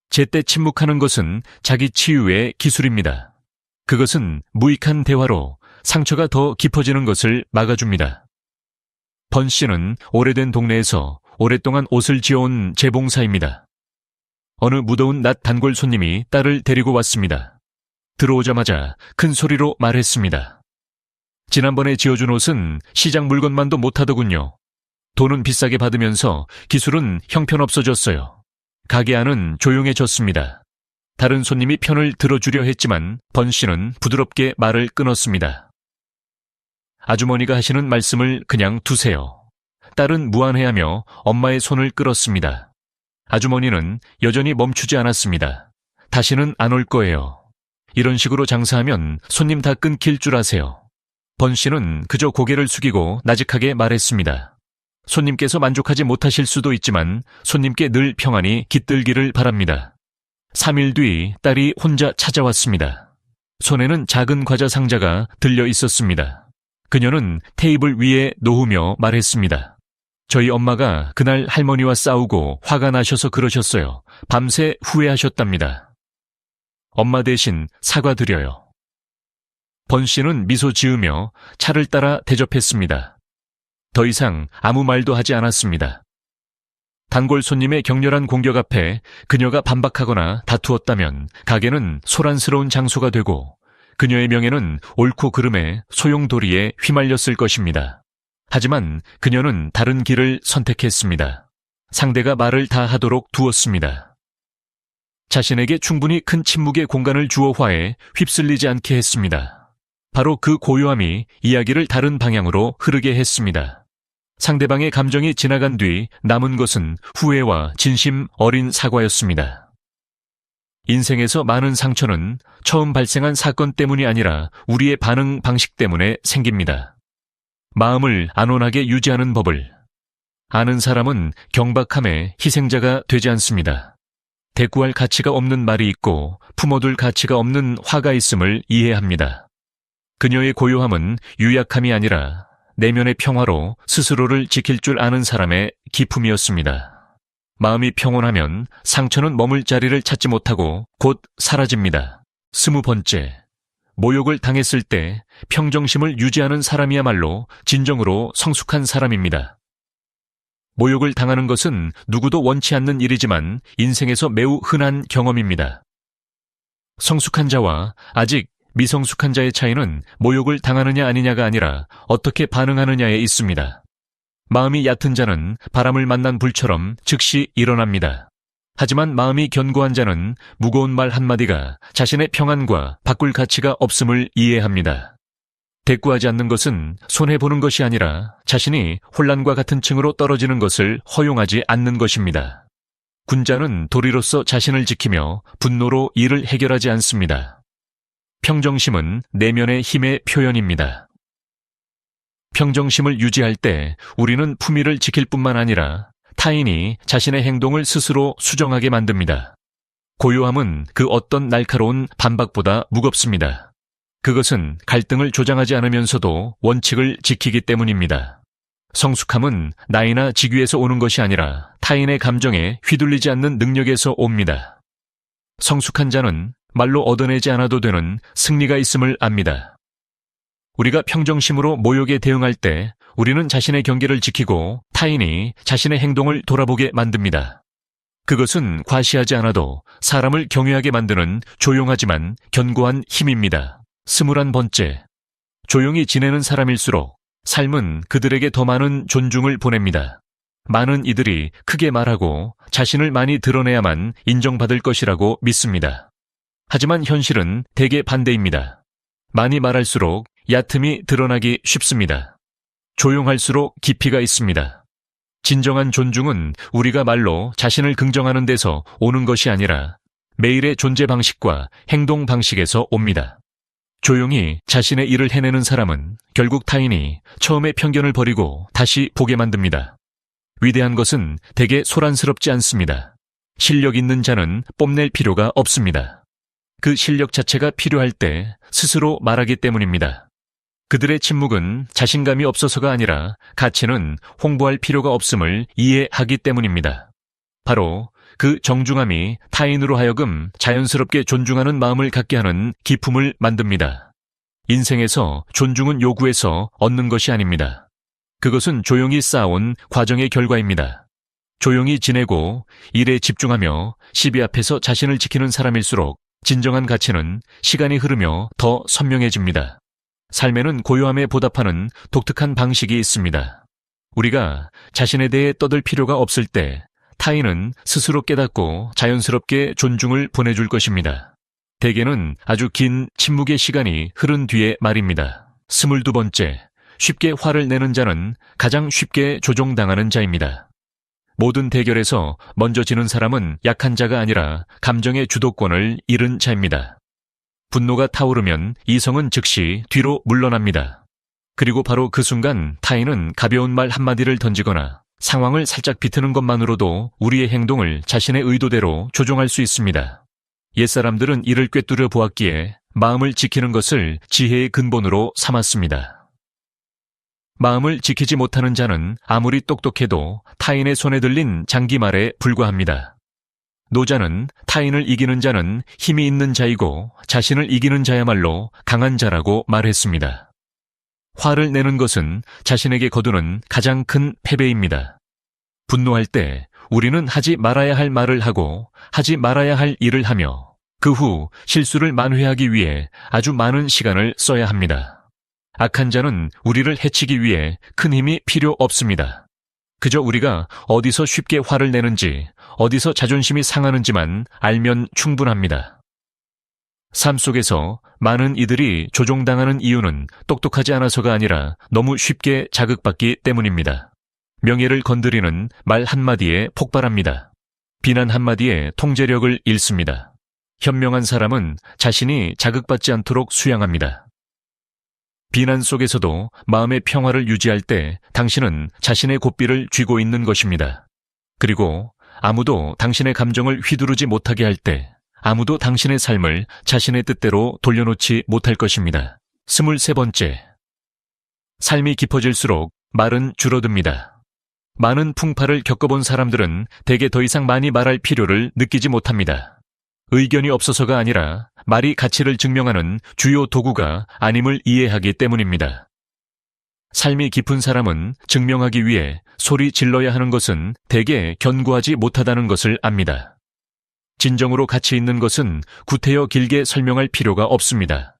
제때 침묵하는 것은 자기 치유의 기술입니다. 그것은 무익한 대화로 상처가 더 깊어지는 것을 막아줍니다. 번 씨는 오래된 동네에서 오랫동안 옷을 지어온 재봉사입니다. 어느 무더운 낮 단골 손님이 딸을 데리고 왔습니다. 들어오자마자 큰 소리로 말했습니다. 지난번에 지어준 옷은 시장 물건만도 못하더군요. 돈은 비싸게 받으면서 기술은 형편없어졌어요. 가게 안은 조용해졌습니다. 다른 손님이 편을 들어주려 했지만 번 씨는 부드럽게 말을 끊었습니다. 아주머니가 하시는 말씀을 그냥 두세요. 딸은 무안해하며 엄마의 손을 끌었습니다. 아주머니는 여전히 멈추지 않았습니다. 다시는 안 올 거예요. 이런 식으로 장사하면 손님 다 끊길 줄 아세요. 번 씨는 그저 고개를 숙이고 나직하게 말했습니다. 손님께서 만족하지 못하실 수도 있지만 손님께 늘 평안이 깃들기를 바랍니다. 3일 뒤 딸이 혼자 찾아왔습니다. 손에는 작은 과자 상자가 들려 있었습니다. 그녀는 테이블 위에 놓으며 말했습니다. 저희 엄마가 그날 할머니와 싸우고 화가 나셔서 그러셨어요. 밤새 후회하셨답니다. 엄마 대신 사과드려요. 번 씨는 미소 지으며 차를 따라 대접했습니다. 더 이상 아무 말도 하지 않았습니다. 단골 손님의 격렬한 공격 앞에 그녀가 반박하거나 다투었다면 가게는 소란스러운 장소가 되고 그녀의 명예는 옳고 그름의 소용돌이에 휘말렸을 것입니다. 하지만 그녀는 다른 길을 선택했습니다. 상대가 말을 다 하도록 두었습니다. 자신에게 충분히 큰 침묵의 공간을 주어 화에 휩쓸리지 않게 했습니다. 바로 그 고요함이 이야기를 다른 방향으로 흐르게 했습니다. 상대방의 감정이 지나간 뒤 남은 것은 후회와 진심 어린 사과였습니다. 인생에서 많은 상처는 처음 발생한 사건 때문이 아니라 우리의 반응 방식 때문에 생깁니다. 마음을 안온하게 유지하는 법을 아는 사람은 경박함의 희생자가 되지 않습니다. 대꾸할 가치가 없는 말이 있고 품어둘 가치가 없는 화가 있음을 이해합니다. 그녀의 고요함은 유약함이 아니라 내면의 평화로 스스로를 지킬 줄 아는 사람의 기품이었습니다. 마음이 평온하면 상처는 머물 자리를 찾지 못하고 곧 사라집니다. 20번째, 모욕을 당했을 때 평정심을 유지하는 사람이야말로 진정으로 성숙한 사람입니다. 모욕을 당하는 것은 누구도 원치 않는 일이지만 인생에서 매우 흔한 경험입니다. 성숙한 자와 아직 미성숙한 자의 차이는 모욕을 당하느냐 아니냐가 아니라 어떻게 반응하느냐에 있습니다. 마음이 얕은 자는 바람을 만난 불처럼 즉시 일어납니다. 하지만 마음이 견고한 자는 무거운 말 한마디가 자신의 평안과 바꿀 가치가 없음을 이해합니다. 대꾸하지 않는 것은 손해보는 것이 아니라 자신이 혼란과 같은 층으로 떨어지는 것을 허용하지 않는 것입니다. 군자는 도리로서 자신을 지키며 분노로 일을 해결하지 않습니다. 평정심은 내면의 힘의 표현입니다. 평정심을 유지할 때 우리는 품위를 지킬 뿐만 아니라 타인이 자신의 행동을 스스로 수정하게 만듭니다. 고요함은 그 어떤 날카로운 반박보다 무겁습니다. 그것은 갈등을 조장하지 않으면서도 원칙을 지키기 때문입니다. 성숙함은 나이나 직위에서 오는 것이 아니라 타인의 감정에 휘둘리지 않는 능력에서 옵니다. 성숙한 자는 말로 얻어내지 않아도 되는 승리가 있음을 압니다. 우리가 평정심으로 모욕에 대응할 때 우리는 자신의 경계를 지키고 타인이 자신의 행동을 돌아보게 만듭니다. 그것은 과시하지 않아도 사람을 경외하게 만드는 조용하지만 견고한 힘입니다. 21번째, 조용히 지내는 사람일수록 삶은 그들에게 더 많은 존중을 보냅니다. 많은 이들이 크게 말하고 자신을 많이 드러내야만 인정받을 것이라고 믿습니다. 하지만 현실은 대개 반대입니다. 많이 말할수록 얕음이 드러나기 쉽습니다. 조용할수록 깊이가 있습니다. 진정한 존중은 우리가 말로 자신을 긍정하는 데서 오는 것이 아니라 매일의 존재 방식과 행동 방식에서 옵니다. 조용히 자신의 일을 해내는 사람은 결국 타인이 처음에 편견을 버리고 다시 보게 만듭니다. 위대한 것은 대개 소란스럽지 않습니다. 실력 있는 자는 뽐낼 필요가 없습니다. 그 실력 자체가 필요할 때 스스로 말하기 때문입니다. 그들의 침묵은 자신감이 없어서가 아니라 가치는 홍보할 필요가 없음을 이해하기 때문입니다. 바로 그 정중함이 타인으로 하여금 자연스럽게 존중하는 마음을 갖게 하는 기품을 만듭니다. 인생에서 존중은 요구해서 얻는 것이 아닙니다. 그것은 조용히 쌓아온 과정의 결과입니다. 조용히 지내고 일에 집중하며 시비 앞에서 자신을 지키는 사람일수록 진정한 가치는 시간이 흐르며 더 선명해집니다. 삶에는 고요함에 보답하는 독특한 방식이 있습니다. 우리가 자신에 대해 떠들 필요가 없을 때 타인은 스스로 깨닫고 자연스럽게 존중을 보내줄 것입니다. 대개는 아주 긴 침묵의 시간이 흐른 뒤의 말입니다. 22번째, 쉽게 화를 내는 자는 가장 쉽게 조종당하는 자입니다. 모든 대결에서 먼저 지는 사람은 약한 자가 아니라 감정의 주도권을 잃은 자입니다. 분노가 타오르면 이성은 즉시 뒤로 물러납니다. 그리고 바로 그 순간 타인은 가벼운 말 한마디를 던지거나 상황을 살짝 비트는 것만으로도 우리의 행동을 자신의 의도대로 조종할 수 있습니다. 옛사람들은 이를 꿰뚫어 보았기에 마음을 지키는 것을 지혜의 근본으로 삼았습니다. 마음을 지키지 못하는 자는 아무리 똑똑해도 타인의 손에 들린 장기말에 불과합니다. 노자는 타인을 이기는 자는 힘이 있는 자이고 자신을 이기는 자야말로 강한 자라고 말했습니다. 화를 내는 것은 자신에게 거두는 가장 큰 패배입니다. 분노할 때 우리는 하지 말아야 할 말을 하고 하지 말아야 할 일을 하며 그 후 실수를 만회하기 위해 아주 많은 시간을 써야 합니다. 악한 자는 우리를 해치기 위해 큰 힘이 필요 없습니다. 그저 우리가 어디서 쉽게 화를 내는지, 어디서 자존심이 상하는지만 알면 충분합니다. 삶 속에서 많은 이들이 조종당하는 이유는 똑똑하지 않아서가 아니라 너무 쉽게 자극받기 때문입니다. 명예를 건드리는 말 한마디에 폭발합니다. 비난 한마디에 통제력을 잃습니다. 현명한 사람은 자신이 자극받지 않도록 수양합니다. 비난 속에서도 마음의 평화를 유지할 때 당신은 자신의 고삐를 쥐고 있는 것입니다. 그리고 아무도 당신의 감정을 휘두르지 못하게 할 때 아무도 당신의 삶을 자신의 뜻대로 돌려놓지 못할 것입니다. 23번째. 삶이 깊어질수록 말은 줄어듭니다. 많은 풍파를 겪어본 사람들은 대개 더 이상 많이 말할 필요를 느끼지 못합니다. 의견이 없어서가 아니라 말이 가치를 증명하는 주요 도구가 아님을 이해하기 때문입니다. 삶이 깊은 사람은 증명하기 위해 소리 질러야 하는 것은 대개 견고하지 못하다는 것을 압니다. 진정으로 가치 있는 것은 구태여 길게 설명할 필요가 없습니다.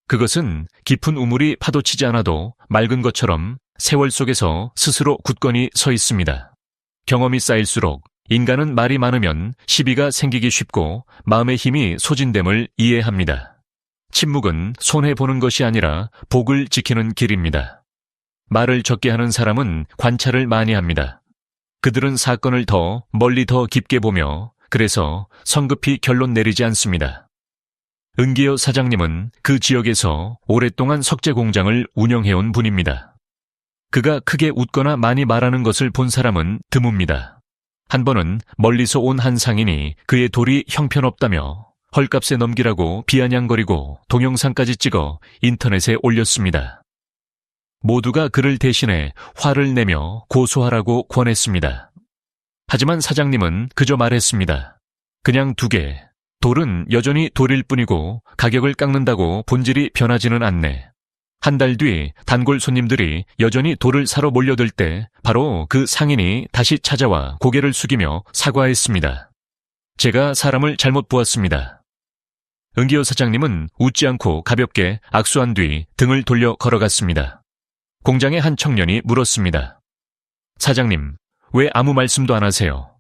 그것은 깊은 우물이 파도치지 않아도 맑은 것처럼 세월 속에서 스스로 굳건히 서 있습니다. 경험이 쌓일수록 인간은 말이 많으면 시비가 생기기 쉽고 마음의 힘이 소진됨을 이해합니다. 침묵은 손해보는 것이 아니라 복을 지키는 길입니다. 말을 적게 하는 사람은 관찰을 많이 합니다. 그들은 사건을 더 멀리 더 깊게 보며 그래서 성급히 결론 내리지 않습니다. 은기여 사장님은 그 지역에서 오랫동안 석재 공장을 운영해온 분입니다. 그가 크게 웃거나 많이 말하는 것을 본 사람은 드뭅니다. 한 번은 멀리서 온 한 상인이 그의 돌이 형편없다며 헐값에 넘기라고 비아냥거리고 동영상까지 찍어 인터넷에 올렸습니다. 모두가 그를 대신해 화를 내며 고소하라고 권했습니다. 하지만 사장님은 그저 말했습니다. 그냥 두게. 돌은 여전히 돌일 뿐이고 가격을 깎는다고 본질이 변하지는 않네. 한 달 뒤 단골 손님들이 여전히 돌을 사러 몰려들 때 바로 그 상인이 다시 찾아와 고개를 숙이며 사과했습니다. 제가 사람을 잘못 보았습니다. 은기호 사장님은 웃지 않고 가볍게 악수한 뒤 등을 돌려 걸어갔습니다. 공장의 한 청년이 물었습니다. 사장님, 왜 아무 말씀도 안 하세요?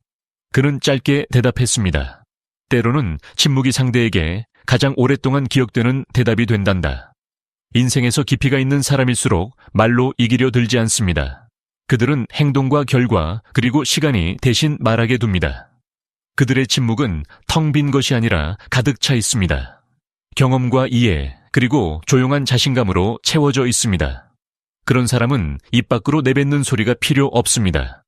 그는 짧게 대답했습니다. 때로는 침묵이 상대에게 가장 오랫동안 기억되는 대답이 된단다. 인생에서 깊이가 있는 사람일수록 말로 이기려 들지 않습니다. 그들은 행동과 결과 그리고 시간이 대신 말하게 둡니다. 그들의 침묵은 텅 빈 것이 아니라 가득 차 있습니다. 경험과 이해 그리고 조용한 자신감으로 채워져 있습니다. 그런 사람은 입 밖으로 내뱉는 소리가 필요 없습니다.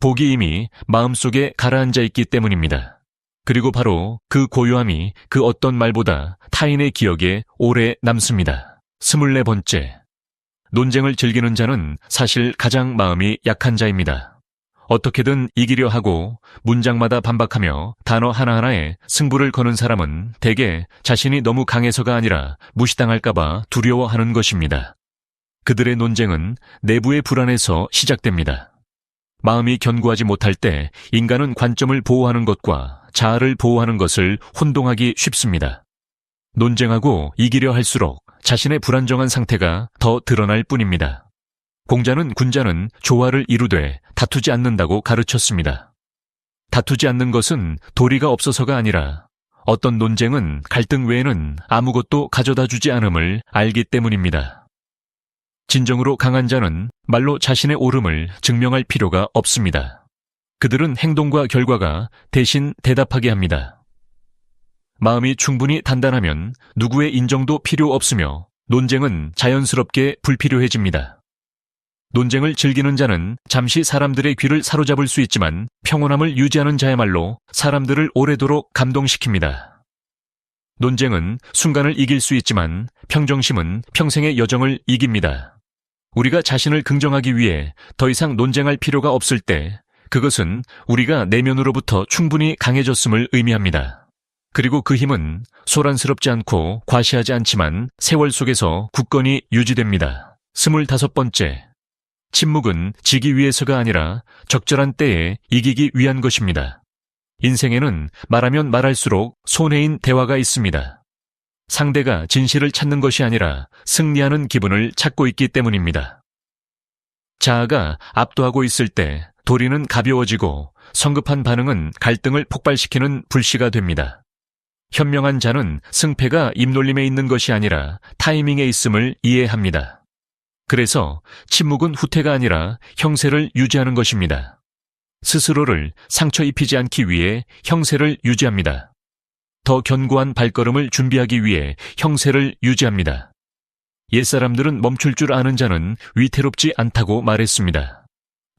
복이 이미 마음속에 가라앉아 있기 때문입니다. 그리고 바로 그 고요함이 그 어떤 말보다 타인의 기억에 오래 남습니다. 24번째. 논쟁을 즐기는 자는 사실 가장 마음이 약한 자입니다. 어떻게든 이기려 하고 문장마다 반박하며 단어 하나하나에 승부를 거는 사람은 대개 자신이 너무 강해서가 아니라 무시당할까봐 두려워하는 것입니다. 그들의 논쟁은 내부의 불안에서 시작됩니다. 마음이 견고하지 못할 때 인간은 관점을 보호하는 것과 자아를 보호하는 것을 혼동하기 쉽습니다. 논쟁하고 이기려 할수록 자신의 불안정한 상태가 더 드러날 뿐입니다. 공자는 군자는 조화를 이루되 다투지 않는다고 가르쳤습니다. 다투지 않는 것은 도리가 없어서가 아니라 어떤 논쟁은 갈등 외에는 아무것도 가져다 주지 않음을 알기 때문입니다. 진정으로 강한 자는 말로 자신의 옳음을 증명할 필요가 없습니다. 그들은 행동과 결과가 대신 대답하게 합니다. 마음이 충분히 단단하면 누구의 인정도 필요 없으며 논쟁은 자연스럽게 불필요해집니다. 논쟁을 즐기는 자는 잠시 사람들의 귀를 사로잡을 수 있지만 평온함을 유지하는 자야말로 사람들을 오래도록 감동시킵니다. 논쟁은 순간을 이길 수 있지만 평정심은 평생의 여정을 이깁니다. 우리가 자신을 긍정하기 위해 더 이상 논쟁할 필요가 없을 때 그것은 우리가 내면으로부터 충분히 강해졌음을 의미합니다. 그리고 그 힘은 소란스럽지 않고 과시하지 않지만 세월 속에서 굳건히 유지됩니다. 25번째, 침묵은 지기 위해서가 아니라 적절한 때에 이기기 위한 것입니다. 인생에는 말하면 말할수록 손해인 대화가 있습니다. 상대가 진실을 찾는 것이 아니라 승리하는 기분을 찾고 있기 때문입니다. 자아가 압도하고 있을 때 도리는 가벼워지고 성급한 반응은 갈등을 폭발시키는 불씨가 됩니다. 현명한 자는 승패가 입놀림에 있는 것이 아니라 타이밍에 있음을 이해합니다. 그래서 침묵은 후퇴가 아니라 형세를 유지하는 것입니다. 스스로를 상처 입히지 않기 위해 형세를 유지합니다. 더 견고한 발걸음을 준비하기 위해 형세를 유지합니다. 옛사람들은 멈출 줄 아는 자는 위태롭지 않다고 말했습니다.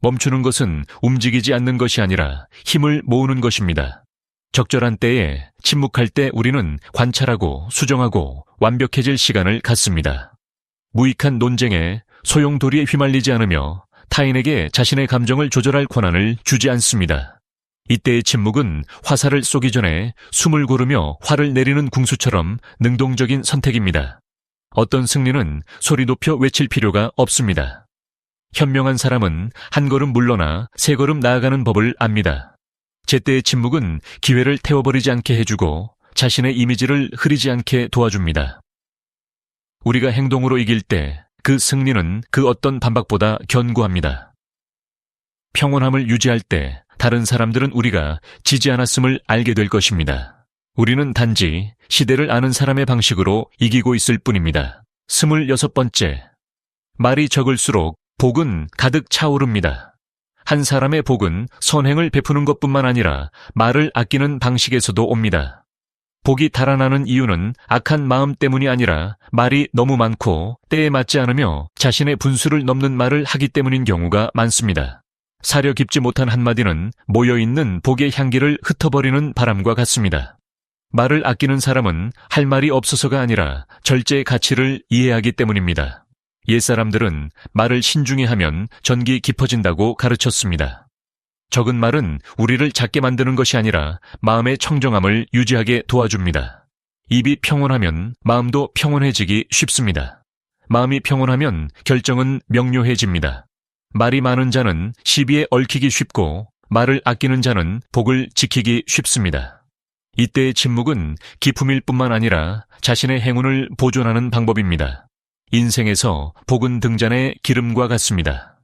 멈추는 것은 움직이지 않는 것이 아니라 힘을 모으는 것입니다. 적절한 때에 침묵할 때 우리는 관찰하고 수정하고 완벽해질 시간을 갖습니다. 무익한 논쟁에 소용돌이에 휘말리지 않으며 타인에게 자신의 감정을 조절할 권한을 주지 않습니다. 이때의 침묵은 화살을 쏘기 전에 숨을 고르며 활을 내리는 궁수처럼 능동적인 선택입니다. 어떤 승리는 소리 높여 외칠 필요가 없습니다. 현명한 사람은 한 걸음 물러나 세 걸음 나아가는 법을 압니다. 제때의 침묵은 기회를 태워버리지 않게 해주고 자신의 이미지를 흐리지 않게 도와줍니다. 우리가 행동으로 이길 때 그 승리는 그 어떤 반박보다 견고합니다. 평온함을 유지할 때 다른 사람들은 우리가 지지 않았음을 알게 될 것입니다. 우리는 단지 시대를 아는 사람의 방식으로 이기고 있을 뿐입니다. 26번째, 말이 적을수록 복은 가득 차오릅니다. 한 사람의 복은 선행을 베푸는 것뿐만 아니라 말을 아끼는 방식에서도 옵니다. 복이 달아나는 이유는 악한 마음 때문이 아니라 말이 너무 많고 때에 맞지 않으며 자신의 분수를 넘는 말을 하기 때문인 경우가 많습니다. 사려 깊지 못한 한마디는 모여있는 복의 향기를 흩어버리는 바람과 같습니다. 말을 아끼는 사람은 할 말이 없어서가 아니라 절제의 가치를 이해하기 때문입니다. 옛사람들은 말을 신중히 하면 전기 깊어진다고 가르쳤습니다. 적은 말은 우리를 작게 만드는 것이 아니라 마음의 청정함을 유지하게 도와줍니다. 입이 평온하면 마음도 평온해지기 쉽습니다. 마음이 평온하면 결정은 명료해집니다. 말이 많은 자는 시비에 얽히기 쉽고 말을 아끼는 자는 복을 지키기 쉽습니다. 이때의 침묵은 기품일 뿐만 아니라 자신의 행운을 보존하는 방법입니다. 인생에서 복은 등잔의 기름과 같습니다.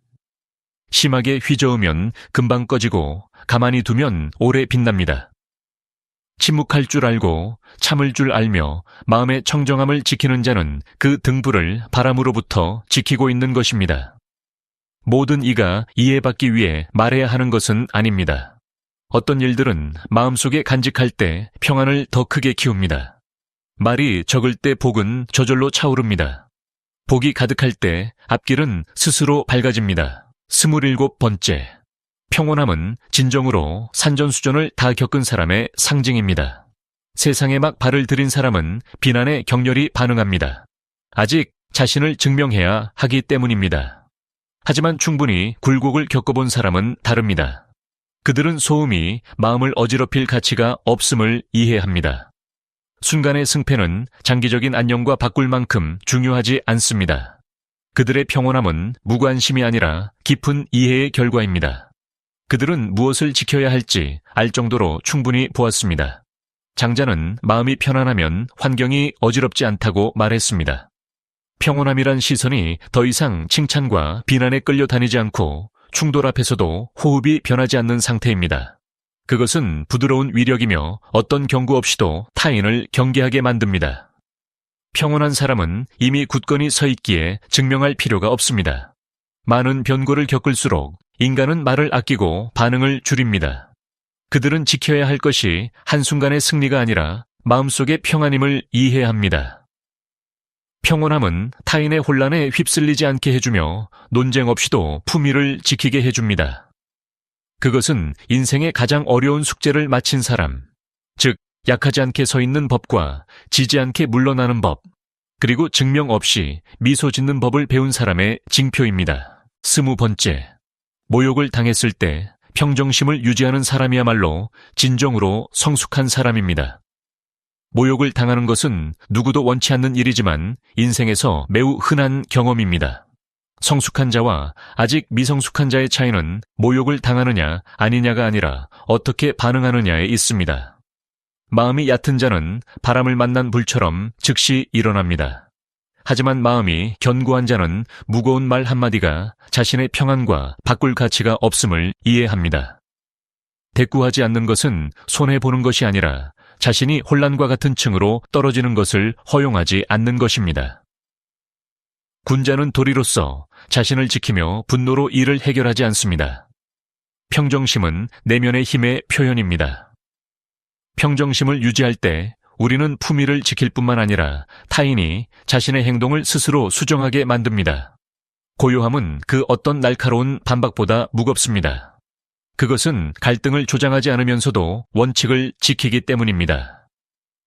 심하게 휘저으면 금방 꺼지고 가만히 두면 오래 빛납니다. 침묵할 줄 알고 참을 줄 알며 마음의 청정함을 지키는 자는 그 등불을 바람으로부터 지키고 있는 것입니다. 모든 이가 이해받기 위해 말해야 하는 것은 아닙니다. 어떤 일들은 마음속에 간직할 때 평안을 더 크게 키웁니다. 말이 적을 때 복은 저절로 차오릅니다. 복이 가득할 때 앞길은 스스로 밝아집니다. 27번째, 평온함은 진정으로 산전수전을 다 겪은 사람의 상징입니다. 세상에 막 발을 들인 사람은 비난에 격렬히 반응합니다. 아직 자신을 증명해야 하기 때문입니다. 하지만 충분히 굴곡을 겪어본 사람은 다릅니다. 그들은 소음이 마음을 어지럽힐 가치가 없음을 이해합니다. 순간의 승패는 장기적인 안녕과 바꿀 만큼 중요하지 않습니다. 그들의 평온함은 무관심이 아니라 깊은 이해의 결과입니다. 그들은 무엇을 지켜야 할지 알 정도로 충분히 보았습니다. 장자는 마음이 편안하면 환경이 어지럽지 않다고 말했습니다. 평온함이란 시선이 더 이상 칭찬과 비난에 끌려다니지 않고 충돌 앞에서도 호흡이 변하지 않는 상태입니다. 그것은 부드러운 위력이며 어떤 경고 없이도 타인을 경계하게 만듭니다. 평온한 사람은 이미 굳건히 서 있기에 증명할 필요가 없습니다. 많은 변고를 겪을수록 인간은 말을 아끼고 반응을 줄입니다. 그들은 지켜야 할 것이 한순간의 승리가 아니라 마음속의 평안임을 이해합니다. 평온함은 타인의 혼란에 휩쓸리지 않게 해주며 논쟁 없이도 품위를 지키게 해줍니다. 그것은 인생의 가장 어려운 숙제를 마친 사람, 즉 약하지 않게 서 있는 법과 지지 않게 물러나는 법, 그리고 증명 없이 미소 짓는 법을 배운 사람의 징표입니다. 20번째, 모욕을 당했을 때 평정심을 유지하는 사람이야말로 진정으로 성숙한 사람입니다. 모욕을 당하는 것은 누구도 원치 않는 일이지만 인생에서 매우 흔한 경험입니다. 성숙한 자와 아직 미성숙한 자의 차이는 모욕을 당하느냐 아니냐가 아니라 어떻게 반응하느냐에 있습니다. 마음이 얕은 자는 바람을 만난 불처럼 즉시 일어납니다. 하지만 마음이 견고한 자는 무거운 말 한마디가 자신의 평안과 바꿀 가치가 없음을 이해합니다. 대꾸하지 않는 것은 손해보는 것이 아니라 자신이 혼란과 같은 층으로 떨어지는 것을 허용하지 않는 것입니다. 군자는 도리로서 자신을 지키며 분노로 일을 해결하지 않습니다. 평정심은 내면의 힘의 표현입니다. 평정심을 유지할 때 우리는 품위를 지킬 뿐만 아니라 타인이 자신의 행동을 스스로 수정하게 만듭니다. 고요함은 그 어떤 날카로운 반박보다 무겁습니다. 그것은 갈등을 조장하지 않으면서도 원칙을 지키기 때문입니다.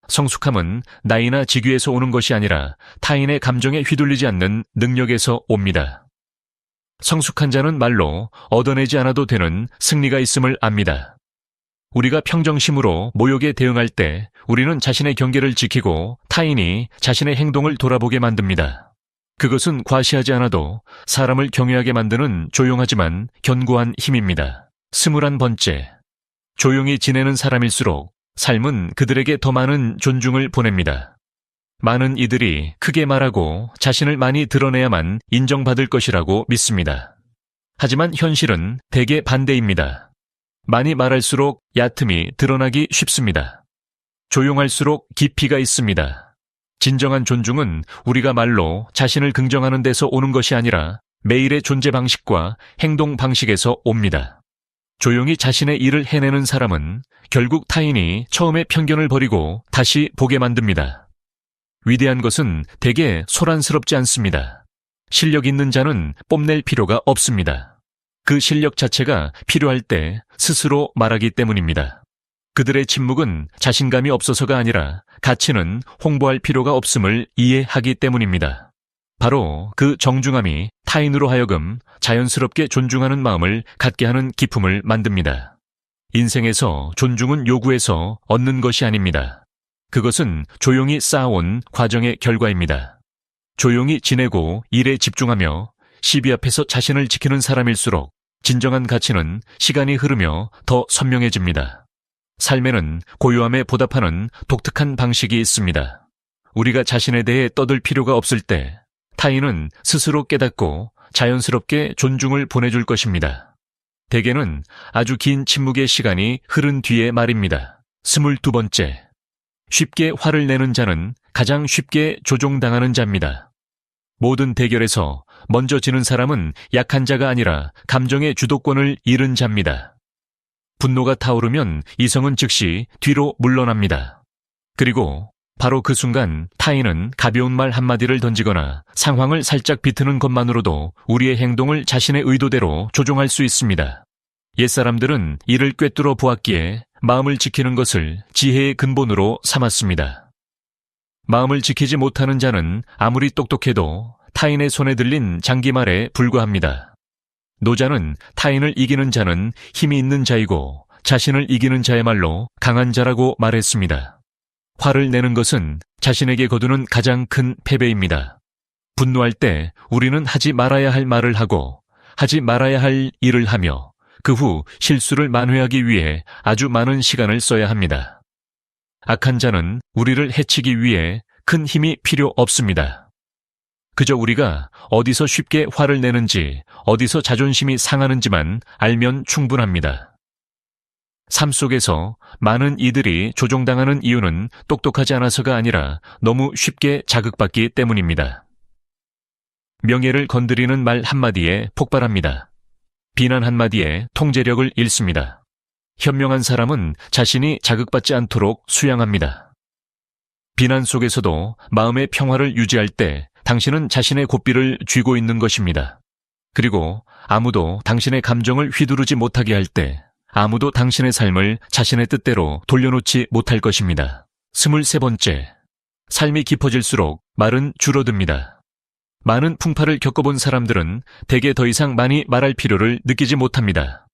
성숙함은 나이나 직위에서 오는 것이 아니라 타인의 감정에 휘둘리지 않는 능력에서 옵니다. 성숙한 자는 말로 얻어내지 않아도 되는 승리가 있음을 압니다. 우리가 평정심으로 모욕에 대응할 때 우리는 자신의 경계를 지키고 타인이 자신의 행동을 돌아보게 만듭니다. 그것은 과시하지 않아도 사람을 경외하게 만드는 조용하지만 견고한 힘입니다. 21번째, 조용히 지내는 사람일수록 삶은 그들에게 더 많은 존중을 보냅니다. 많은 이들이 크게 말하고 자신을 많이 드러내야만 인정받을 것이라고 믿습니다. 하지만 현실은 대개 반대입니다. 많이 말할수록 얕음이 드러나기 쉽습니다. 조용할수록 깊이가 있습니다. 진정한 존중은 우리가 말로 자신을 긍정하는 데서 오는 것이 아니라 매일의 존재 방식과 행동 방식에서 옵니다. 조용히 자신의 일을 해내는 사람은 결국 타인이 처음에 편견을 버리고 다시 보게 만듭니다. 위대한 것은 대개 소란스럽지 않습니다. 실력 있는 자는 뽐낼 필요가 없습니다. 그 실력 자체가 필요할 때 스스로 말하기 때문입니다. 그들의 침묵은 자신감이 없어서가 아니라 가치는 홍보할 필요가 없음을 이해하기 때문입니다. 바로 그 정중함이 타인으로 하여금 자연스럽게 존중하는 마음을 갖게 하는 기품을 만듭니다. 인생에서 존중은 요구해서 얻는 것이 아닙니다. 그것은 조용히 쌓아온 과정의 결과입니다. 조용히 지내고 일에 집중하며 시비 앞에서 자신을 지키는 사람일수록 진정한 가치는 시간이 흐르며 더 선명해집니다. 삶에는 고요함에 보답하는 독특한 방식이 있습니다. 우리가 자신에 대해 떠들 필요가 없을 때 타인은 스스로 깨닫고 자연스럽게 존중을 보내줄 것입니다. 대개는 아주 긴 침묵의 시간이 흐른 뒤의 말입니다. 22번째, 쉽게 화를 내는 자는 가장 쉽게 조종당하는 자입니다. 모든 대결에서 먼저 지는 사람은 약한 자가 아니라 감정의 주도권을 잃은 자입니다. 분노가 타오르면 이성은 즉시 뒤로 물러납니다. 그리고 바로 그 순간 타인은 가벼운 말 한마디를 던지거나 상황을 살짝 비트는 것만으로도 우리의 행동을 자신의 의도대로 조종할 수 있습니다. 옛사람들은 이를 꿰뚫어 보았기에 마음을 지키는 것을 지혜의 근본으로 삼았습니다. 마음을 지키지 못하는 자는 아무리 똑똑해도 타인의 손에 들린 장기말에 불과합니다. 노자는 타인을 이기는 자는 힘이 있는 자이고 자신을 이기는 자야말로 강한 자라고 말했습니다. 화를 내는 것은 자신에게 거두는 가장 큰 패배입니다. 분노할 때 우리는 하지 말아야 할 말을 하고 하지 말아야 할 일을 하며 그 후 실수를 만회하기 위해 아주 많은 시간을 써야 합니다. 악한 자는 우리를 해치기 위해 큰 힘이 필요 없습니다. 그저 우리가 어디서 쉽게 화를 내는지, 어디서 자존심이 상하는지만 알면 충분합니다. 삶 속에서 많은 이들이 조종당하는 이유는 똑똑하지 않아서가 아니라 너무 쉽게 자극받기 때문입니다. 명예를 건드리는 말 한마디에 폭발합니다. 비난 한마디에 통제력을 잃습니다. 현명한 사람은 자신이 자극받지 않도록 수양합니다. 비난 속에서도 마음의 평화를 유지할 때 당신은 자신의 고삐를 쥐고 있는 것입니다. 그리고 아무도 당신의 감정을 휘두르지 못하게 할 때 아무도 당신의 삶을 자신의 뜻대로 돌려놓지 못할 것입니다. 23번째, 삶이 깊어질수록 말은 줄어듭니다. 많은 풍파를 겪어본 사람들은 대개 더 이상 많이 말할 필요를 느끼지 못합니다.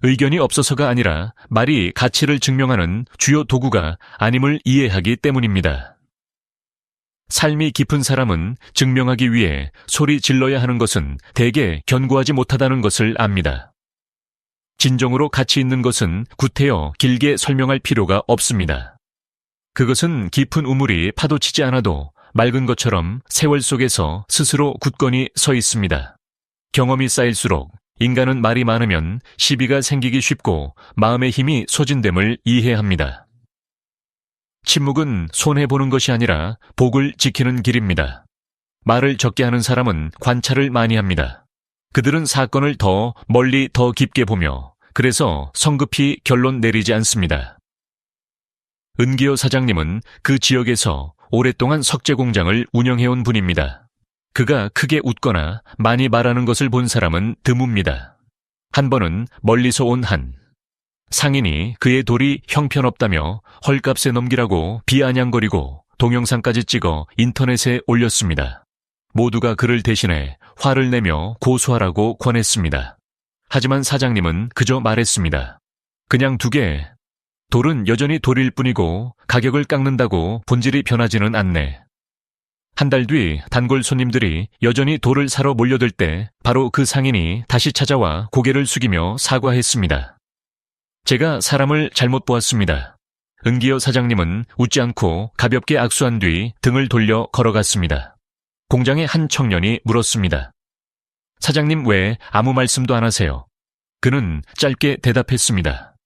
의견이 없어서가 아니라 말이 가치를 증명하는 주요 도구가 아님을 이해하기 때문입니다. 삶이 깊은 사람은 증명하기 위해 소리 질러야 하는 것은 대개 견고하지 못하다는 것을 압니다. 진정으로 가치 있는 것은 구태여 길게 설명할 필요가 없습니다. 그것은 깊은 우물이 파도치지 않아도 맑은 것처럼 세월 속에서 스스로 굳건히 서 있습니다. 경험이 쌓일수록 인간은 말이 많으면 시비가 생기기 쉽고 마음의 힘이 소진됨을 이해합니다. 침묵은 손해보는 것이 아니라 복을 지키는 길입니다. 말을 적게 하는 사람은 관찰을 많이 합니다. 그들은 사건을 더 멀리 더 깊게 보며 그래서 성급히 결론 내리지 않습니다. 은기호 사장님은 그 지역에서 오랫동안 석재 공장을 운영해온 분입니다. 그가 크게 웃거나 많이 말하는 것을 본 사람은 드뭅니다. 한 번은 멀리서 온 한 상인이 그의 돌이 형편없다며 헐값에 넘기라고 비아냥거리고 동영상까지 찍어 인터넷에 올렸습니다. 모두가 그를 대신해 화를 내며 고소하라고 권했습니다. 하지만 사장님은 그저 말했습니다. 그냥 두게. 돌은 여전히 돌일 뿐이고 가격을 깎는다고 본질이 변하지는 않네. 한 달 뒤 단골 손님들이 여전히 돌을 사러 몰려들 때 바로 그 상인이 다시 찾아와 고개를 숙이며 사과했습니다. 제가 사람을 잘못 보았습니다. 은기호 사장님은 웃지 않고 가볍게 악수한 뒤 등을 돌려 걸어갔습니다. 공장의 한 청년이 물었습니다. 사장님 왜 아무 말씀도 안 하세요? 그는 짧게 대답했습니다.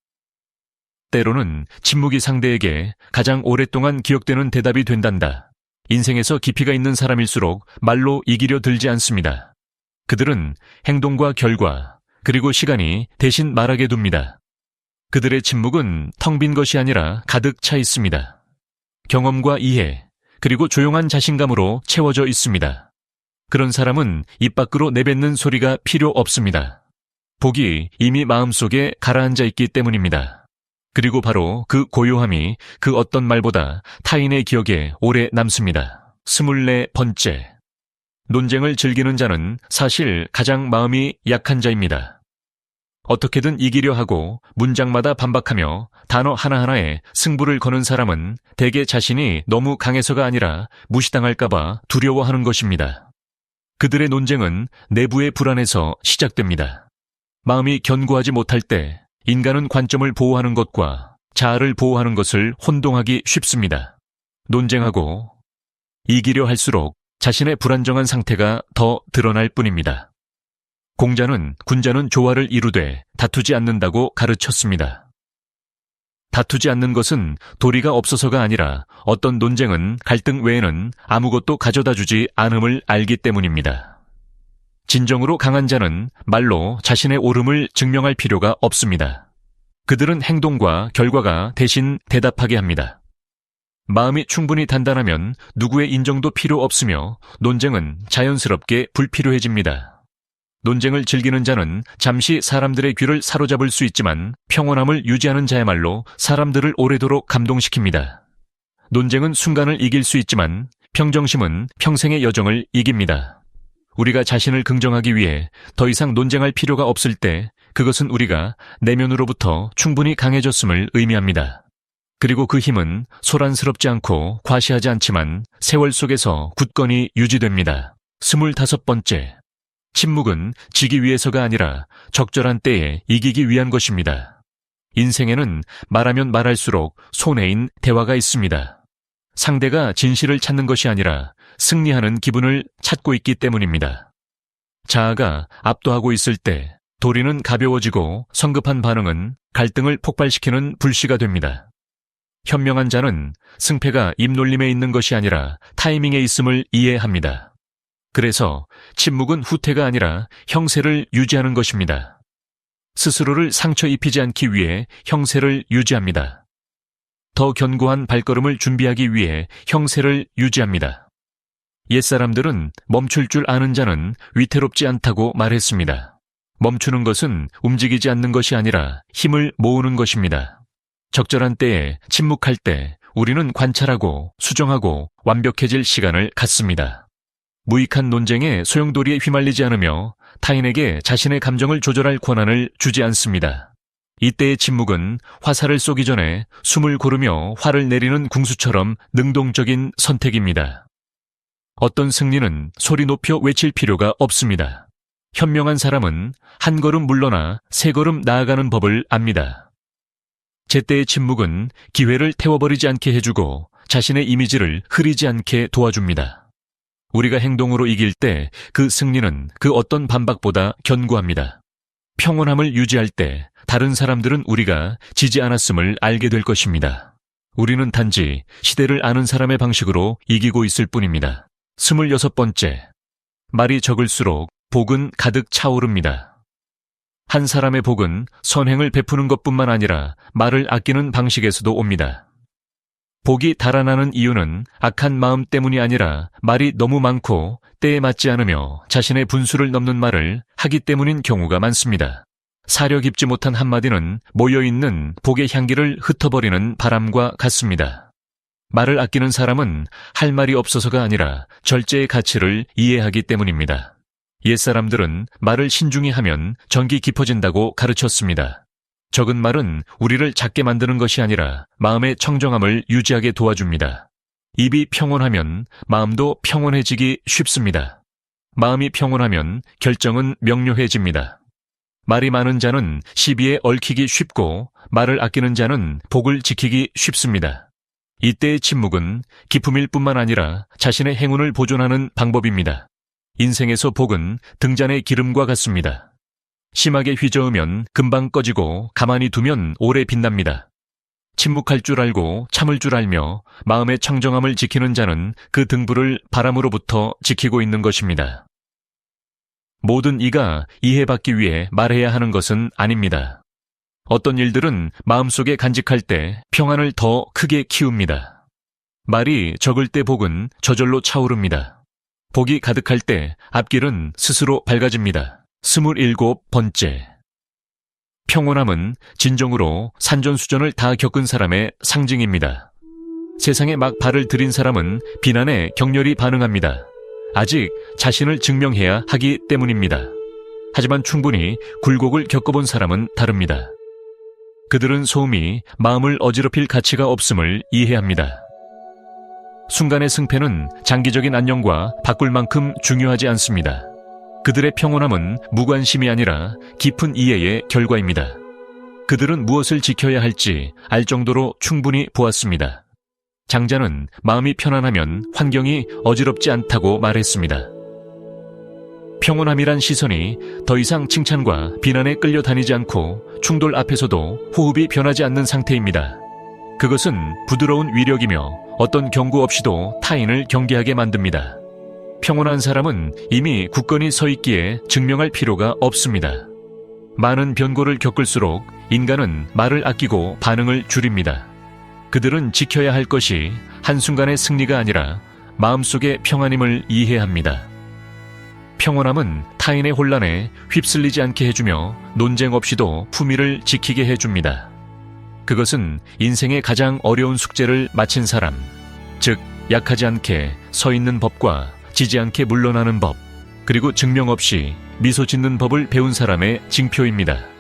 때로는 침묵이 상대에게 가장 오랫동안 기억되는 대답이 된단다. 인생에서 깊이가 있는 사람일수록 말로 이기려 들지 않습니다. 그들은 행동과 결과, 그리고 시간이 대신 말하게 둡니다. 그들의 침묵은 텅 빈 것이 아니라 가득 차 있습니다. 경험과 이해, 그리고 조용한 자신감으로 채워져 있습니다. 그런 사람은 입 밖으로 내뱉는 소리가 필요 없습니다. 복이 이미 마음속에 가라앉아 있기 때문입니다. 그리고 바로 그 고요함이 그 어떤 말보다 타인의 기억에 오래 남습니다. 24번째. 논쟁을 즐기는 자는 사실 가장 마음이 약한 자입니다. 어떻게든 이기려 하고 문장마다 반박하며 단어 하나하나에 승부를 거는 사람은 대개 자신이 너무 강해서가 아니라 무시당할까봐 두려워하는 것입니다. 그들의 논쟁은 내부의 불안에서 시작됩니다. 마음이 견고하지 못할 때 인간은 관점을 보호하는 것과 자아를 보호하는 것을 혼동하기 쉽습니다. 논쟁하고 이기려 할수록 자신의 불안정한 상태가 더 드러날 뿐입니다. 공자는 군자는 조화를 이루되 다투지 않는다고 가르쳤습니다. 다투지 않는 것은 도리가 없어서가 아니라 어떤 논쟁은 갈등 외에는 아무것도 가져다주지 않음을 알기 때문입니다. 진정으로 강한 자는 말로 자신의 옳음을 증명할 필요가 없습니다. 그들은 행동과 결과가 대신 대답하게 합니다. 마음이 충분히 단단하면 누구의 인정도 필요 없으며 논쟁은 자연스럽게 불필요해집니다. 논쟁을 즐기는 자는 잠시 사람들의 귀를 사로잡을 수 있지만 평온함을 유지하는 자야말로 사람들을 오래도록 감동시킵니다. 논쟁은 순간을 이길 수 있지만 평정심은 평생의 여정을 이깁니다. 우리가 자신을 긍정하기 위해 더 이상 논쟁할 필요가 없을 때 그것은 우리가 내면으로부터 충분히 강해졌음을 의미합니다. 그리고 그 힘은 소란스럽지 않고 과시하지 않지만 세월 속에서 굳건히 유지됩니다. 25번째. 침묵은 지기 위해서가 아니라 적절한 때에 이기기 위한 것입니다. 인생에는 말하면 말할수록 손해인 대화가 있습니다. 상대가 진실을 찾는 것이 아니라 승리하는 기분을 찾고 있기 때문입니다. 자아가 압도하고 있을 때 도리는 가벼워지고 성급한 반응은 갈등을 폭발시키는 불씨가 됩니다. 현명한 자는 승패가 입놀림에 있는 것이 아니라 타이밍에 있음을 이해합니다. 그래서 침묵은 후퇴가 아니라 형세를 유지하는 것입니다. 스스로를 상처 입히지 않기 위해 형세를 유지합니다. 더 견고한 발걸음을 준비하기 위해 형세를 유지합니다. 옛사람들은 멈출 줄 아는 자는 위태롭지 않다고 말했습니다. 멈추는 것은 움직이지 않는 것이 아니라 힘을 모으는 것입니다. 적절한 때에 침묵할 때 우리는 관찰하고 수정하고 완벽해질 시간을 갖습니다. 무익한 논쟁에 소용돌이에 휘말리지 않으며 타인에게 자신의 감정을 조절할 권한을 주지 않습니다. 이때의 침묵은 화살을 쏘기 전에 숨을 고르며 화를 내리는 궁수처럼 능동적인 선택입니다. 어떤 승리는 소리 높여 외칠 필요가 없습니다. 현명한 사람은 한 걸음 물러나 세 걸음 나아가는 법을 압니다. 제때의 침묵은 기회를 태워버리지 않게 해주고 자신의 이미지를 흐리지 않게 도와줍니다. 우리가 행동으로 이길 때 그 승리는 그 어떤 반박보다 견고합니다. 평온함을 유지할 때 다른 사람들은 우리가 지지 않았음을 알게 될 것입니다. 우리는 단지 시대를 아는 사람의 방식으로 이기고 있을 뿐입니다. 26번째, 말이 적을수록 복은 가득 차오릅니다. 한 사람의 복은 선행을 베푸는 것뿐만 아니라 말을 아끼는 방식에서도 옵니다. 복이 달아나는 이유는 악한 마음 때문이 아니라 말이 너무 많고 때에 맞지 않으며 자신의 분수를 넘는 말을 하기 때문인 경우가 많습니다. 사려 깊지 못한 한마디는 모여있는 복의 향기를 흩어버리는 바람과 같습니다. 말을 아끼는 사람은 할 말이 없어서가 아니라 절제의 가치를 이해하기 때문입니다. 옛사람들은 말을 신중히 하면 정이 깊어진다고 가르쳤습니다. 적은 말은 우리를 작게 만드는 것이 아니라 마음의 청정함을 유지하게 도와줍니다. 입이 평온하면 마음도 평온해지기 쉽습니다. 마음이 평온하면 결정은 명료해집니다. 말이 많은 자는 시비에 얽히기 쉽고 말을 아끼는 자는 복을 지키기 쉽습니다. 이때의 침묵은 기품일 뿐만 아니라 자신의 행운을 보존하는 방법입니다. 인생에서 복은 등잔의 기름과 같습니다. 심하게 휘저으면 금방 꺼지고 가만히 두면 오래 빛납니다. 침묵할 줄 알고 참을 줄 알며 마음의 청정함을 지키는 자는 그 등불을 바람으로부터 지키고 있는 것입니다. 모든 이가 이해받기 위해 말해야 하는 것은 아닙니다. 어떤 일들은 마음속에 간직할 때 평안을 더 크게 키웁니다. 말이 적을 때 복은 저절로 차오릅니다. 복이 가득할 때 앞길은 스스로 밝아집니다. 27번째, 평온함은 진정으로 산전수전을 다 겪은 사람의 상징입니다. 세상에 막 발을 들인 사람은 비난에 격렬히 반응합니다. 아직 자신을 증명해야 하기 때문입니다. 하지만 충분히 굴곡을 겪어본 사람은 다릅니다. 그들은 소음이 마음을 어지럽힐 가치가 없음을 이해합니다. 순간의 승패는 장기적인 안녕과 바꿀 만큼 중요하지 않습니다. 그들의 평온함은 무관심이 아니라 깊은 이해의 결과입니다. 그들은 무엇을 지켜야 할지 알 정도로 충분히 보았습니다. 장자는 마음이 편안하면 환경이 어지럽지 않다고 말했습니다. 평온함이란 시선이 더 이상 칭찬과 비난에 끌려다니지 않고 충돌 앞에서도 호흡이 변하지 않는 상태입니다. 그것은 부드러운 위력이며 어떤 경고 없이도 타인을 경계하게 만듭니다. 평온한 사람은 이미 굳건히 서 있기에 증명할 필요가 없습니다. 많은 변고를 겪을수록 인간은 말을 아끼고 반응을 줄입니다. 그들은 지켜야 할 것이 한순간의 승리가 아니라 마음속의 평안임을 이해합니다. 평온함은 타인의 혼란에 휩쓸리지 않게 해주며 논쟁 없이도 품위를 지키게 해줍니다. 그것은 인생의 가장 어려운 숙제를 마친 사람, 즉 약하지 않게 서 있는 법과 지지 않게 물러나는 법, 그리고 증명 없이 미소 짓는 법을 배운 사람의 징표입니다.